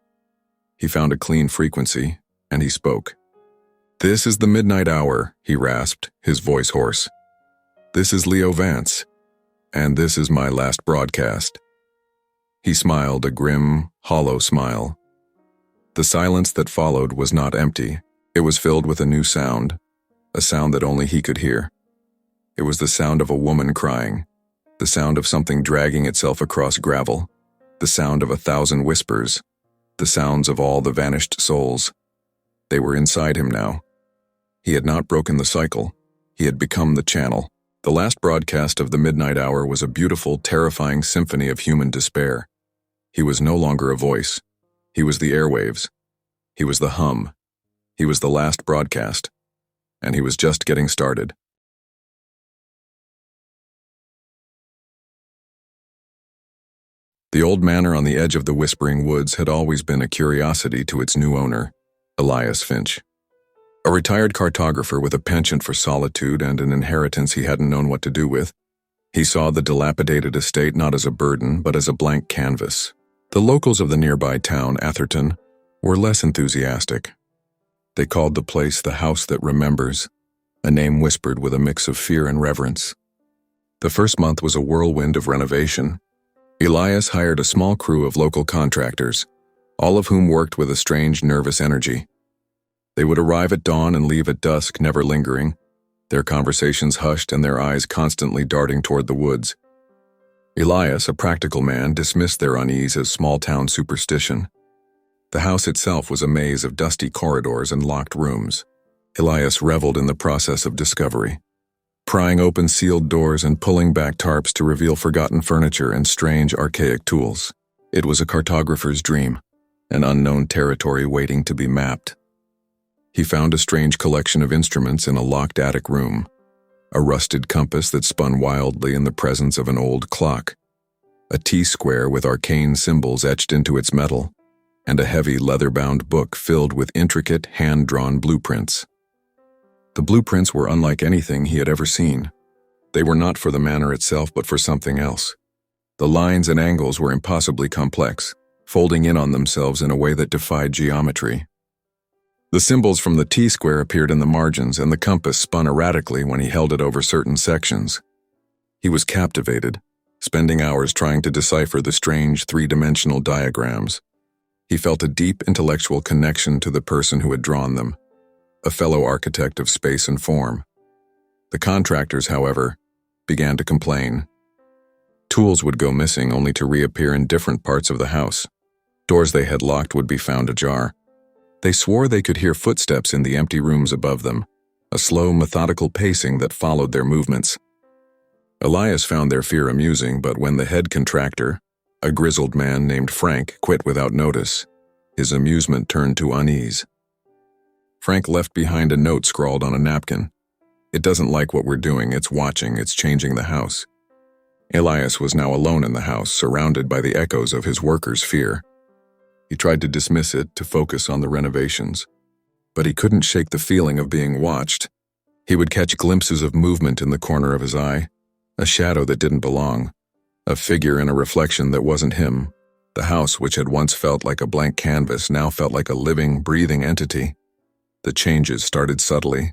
He found a clean frequency, and he spoke. "This is the midnight hour," he rasped, his voice hoarse. "This is Leo Vance, and this is my last broadcast." He smiled, a grim, hollow smile. The silence that followed was not empty. It was filled with a new sound, a sound that only he could hear. It was the sound of a woman crying, the sound of something dragging itself across gravel, the sound of 1,000 whispers, the sounds of all the vanished souls. They were inside him now. He had not broken the cycle. He had become the channel. The last broadcast of the midnight hour was a beautiful, terrifying symphony of human despair. He was no longer a voice. He was the airwaves. He was the hum. He was the last broadcast. And he was just getting started. The old manor on the edge of the Whispering Woods had always been a curiosity to its new owner, Elias Finch. A retired cartographer with a penchant for solitude and an inheritance he hadn't known what to do with, he saw the dilapidated estate not as a burden, but as a blank canvas. The locals of the nearby town, Atherton, were less enthusiastic. They called the place the House That Remembers, a name whispered with a mix of fear and reverence. The first month was a whirlwind of renovation. Elias hired a small crew of local contractors, all of whom worked with a strange, nervous energy. They would arrive at dawn and leave at dusk, never lingering, their conversations hushed and their eyes constantly darting toward the woods. Elias, a practical man, dismissed their unease as small-town superstition. The house itself was a maze of dusty corridors and locked rooms. Elias reveled in the process of discovery, prying open sealed doors and pulling back tarps to reveal forgotten furniture and strange, archaic tools. It was a cartographer's dream, an unknown territory waiting to be mapped. He found a strange collection of instruments in a locked attic room, a rusted compass that spun wildly in the presence of an old clock, a T-square with arcane symbols etched into its metal, and a heavy leather-bound book filled with intricate, hand-drawn blueprints. The blueprints were unlike anything he had ever seen. They were not for the manor itself, but for something else. The lines and angles were impossibly complex, folding in on themselves in a way that defied geometry. The symbols from the T-square appeared in the margins, and the compass spun erratically when he held it over certain sections. He was captivated, spending hours trying to decipher the strange three-dimensional diagrams. He felt a deep intellectual connection to the person who had drawn them, a fellow architect of space and form. The contractors, however, began to complain. Tools would go missing only to reappear in different parts of the house. Doors they had locked would be found ajar. They swore they could hear footsteps in the empty rooms above them, a slow, methodical pacing that followed their movements. Elias found their fear amusing, but when the head contractor, a grizzled man named Frank, quit without notice, his amusement turned to unease. Frank left behind a note scrawled on a napkin. "It doesn't like what we're doing, it's watching, it's changing the house." Elias was now alone in the house, surrounded by the echoes of his workers' fear. He tried to dismiss it, to focus on the renovations, but he couldn't shake the feeling of being watched. He would catch glimpses of movement in the corner of his eye, a shadow that didn't belong, a figure in a reflection that wasn't him. The house, which had once felt like a blank canvas, now felt like a living, breathing entity. The changes started subtly.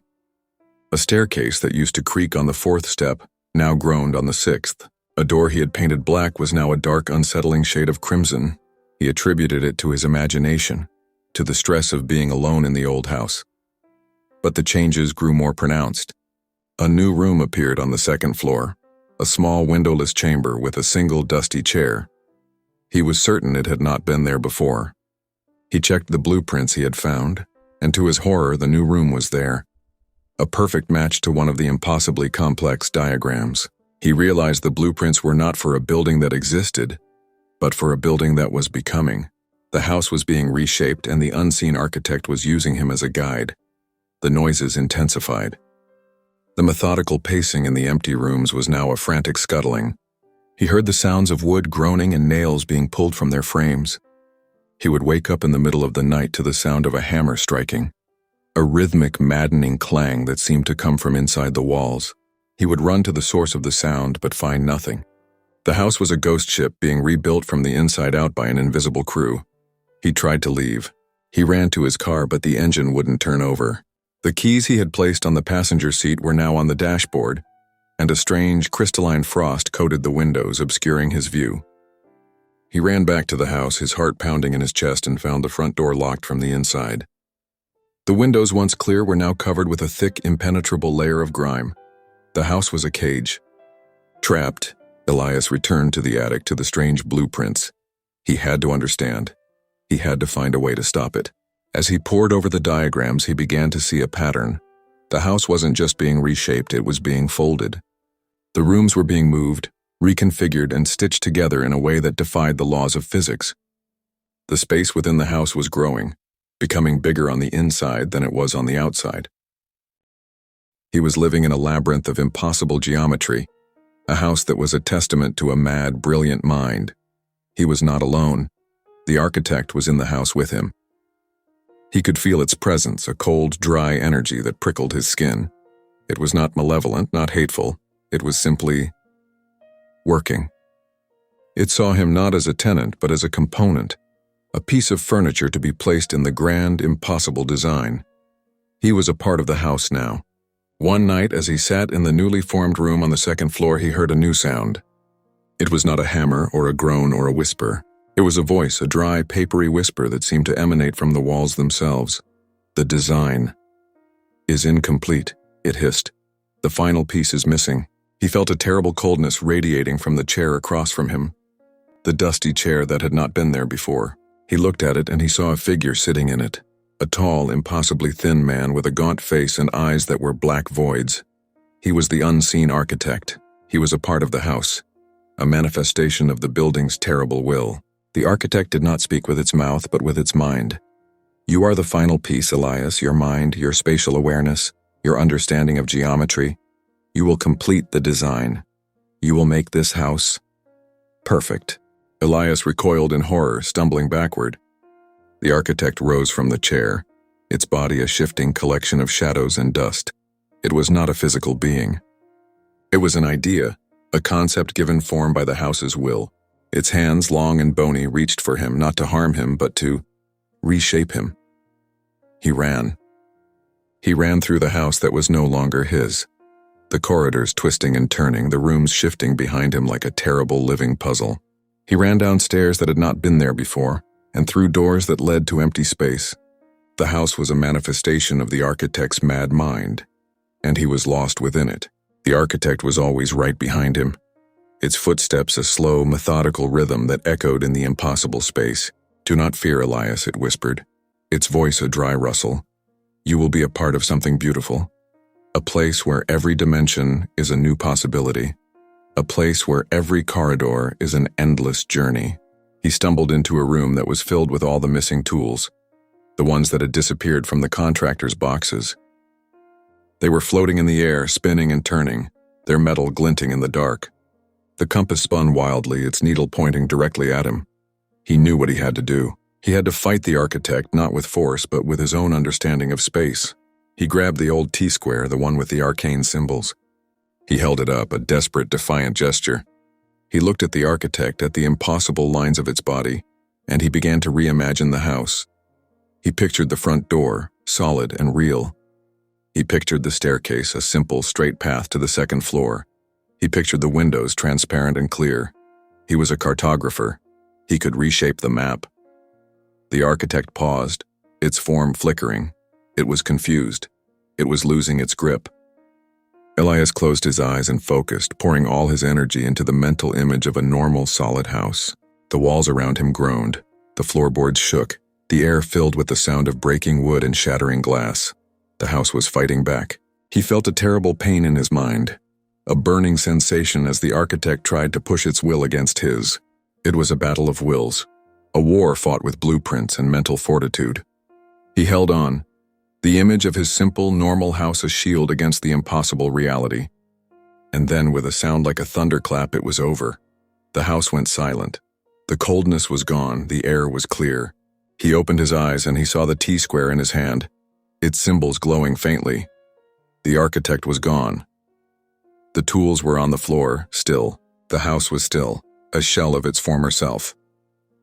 A staircase that used to creak on the 4th step now groaned on the 6th. A door he had painted black was now a dark, unsettling shade of crimson. He attributed it to his imagination, to the stress of being alone in the old house. But the changes grew more pronounced. A new room appeared on the 2nd floor, a small windowless chamber with a single dusty chair. He was certain it had not been there before. He checked the blueprints he had found, and to his horror, the new room was there. A perfect match to one of the impossibly complex diagrams. He realized the blueprints were not for a building that existed, but for a building that was becoming. The house was being reshaped, and the unseen architect was using him as a guide. The noises intensified. The methodical pacing in the empty rooms was now a frantic scuttling. He heard the sounds of wood groaning and nails being pulled from their frames. He would wake up in the middle of the night to the sound of a hammer striking, a rhythmic, maddening clang that seemed to come from inside the walls. He would run to the source of the sound, but find nothing. The house was a ghost ship being rebuilt from the inside out by an invisible crew. He tried to leave. He ran to his car, but the engine wouldn't turn over. The keys he had placed on the passenger seat were now on the dashboard, and a strange, crystalline frost coated the windows, obscuring his view. He ran back to the house, his heart pounding in his chest, and found the front door locked from the inside. The windows, once clear, were now covered with a thick, impenetrable layer of grime. The house was a cage. Trapped, Elias returned to the attic, to the strange blueprints. He had to understand. He had to find a way to stop it. As he pored over the diagrams, he began to see a pattern. The house wasn't just being reshaped, it was being folded. The rooms were being moved, reconfigured, and stitched together in a way that defied the laws of physics. The space within the house was growing, becoming bigger on the inside than it was on the outside. He was living in a labyrinth of impossible geometry, a house that was a testament to a mad, brilliant mind. He was not alone. The architect was in the house with him. He could feel its presence, a cold, dry energy that prickled his skin. It was not malevolent, not hateful. It was simply working. It saw him not as a tenant, but as a component, a piece of furniture to be placed in the grand, impossible design. He was a part of the house now. One night, as he sat in the newly formed room on the 2nd floor, he heard a new sound. It was not a hammer or a groan or a whisper. It was a voice, a dry, papery whisper that seemed to emanate from the walls themselves. The design is incomplete, it hissed. The final piece is missing. He felt a terrible coldness radiating from the chair across from him, the dusty chair that had not been there before. He looked at it and he saw a figure sitting in it, a tall, impossibly thin man with a gaunt face and eyes that were black voids. He was the unseen architect. He was a part of the house, a manifestation of the building's terrible will. The architect did not speak with its mouth, but with its mind. You are the final piece, Elias, your mind, your spatial awareness, your understanding of geometry. You will complete the design. You will make this house perfect. Elias recoiled in horror, stumbling backward. The architect rose from the chair, its body a shifting collection of shadows and dust. It was not a physical being. It was an idea, a concept given form by the house's will. Its hands, long and bony, reached for him, not to harm him, but to reshape him. He ran. He ran through the house that was no longer his. The corridors twisting and turning, the rooms shifting behind him like a terrible living puzzle. He ran down stairs that had not been there before, and through doors that led to empty space. The house was a manifestation of the architect's mad mind, and he was lost within it. The architect was always right behind him, its footsteps a slow, methodical rhythm that echoed in the impossible space. Do not fear, Elias, it whispered, its voice a dry rustle. You will be a part of something beautiful, a place where every dimension is a new possibility, a place where every corridor is an endless journey. He stumbled into a room that was filled with all the missing tools, the ones that had disappeared from the contractor's boxes. They were floating in the air, spinning and turning, their metal glinting in the dark. The compass spun wildly, its needle pointing directly at him. He knew what he had to do. He had to fight the architect, not with force, but with his own understanding of space. He grabbed the old T-square, the one with the arcane symbols. He held it up, a desperate, defiant gesture. He looked at the architect, at the impossible lines of its body, and he began to reimagine the house. He pictured the front door, solid and real. He pictured the staircase, a simple, straight path to the second floor. He pictured the windows, transparent and clear. He was a cartographer. He could reshape the map. The architect paused, its form flickering. It was confused. It was losing its grip. Elias closed his eyes and focused, pouring all his energy into the mental image of a normal, solid house. The walls around him groaned. The floorboards shook. The air filled with the sound of breaking wood and shattering glass. The house was fighting back. He felt a terrible pain in his mind, a burning sensation as the architect tried to push its will against his. It was a battle of wills, a war fought with blueprints and mental fortitude. He held on, the image of his simple, normal house a shield against the impossible reality. And then, with a sound like a thunderclap, it was over. The house went silent. The coldness was gone, the air was clear. He opened his eyes and he saw the T-square in his hand, its symbols glowing faintly. The architect was gone. The tools were on the floor, still. The house was still, a shell of its former self.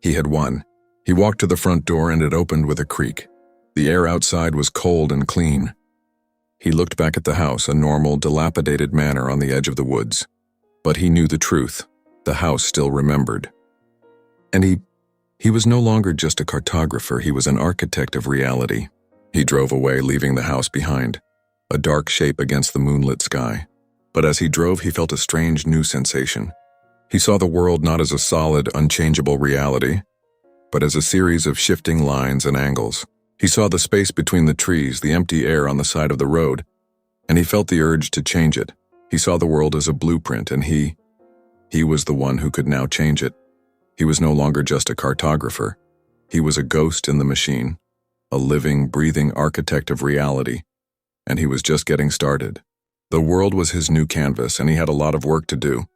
He had won. He walked to the front door and it opened with a creak. The air outside was cold and clean. He looked back at the house, a normal, dilapidated manor on the edge of the woods. But he knew the truth. The house still remembered. And he was no longer just a cartographer, he was an architect of reality. He drove away, leaving the house behind, a dark shape against the moonlit sky. But as he drove, he felt a strange new sensation. He saw the world not as a solid, unchangeable reality, but as a series of shifting lines and angles. He saw the space between the trees, the empty air on the side of the road, and he felt the urge to change it. He saw the world as a blueprint, and he was the one who could now change it. He was no longer just a cartographer. He was a ghost in the machine, a living, breathing architect of reality, and he was just getting started. The world was his new canvas, and he had a lot of work to do.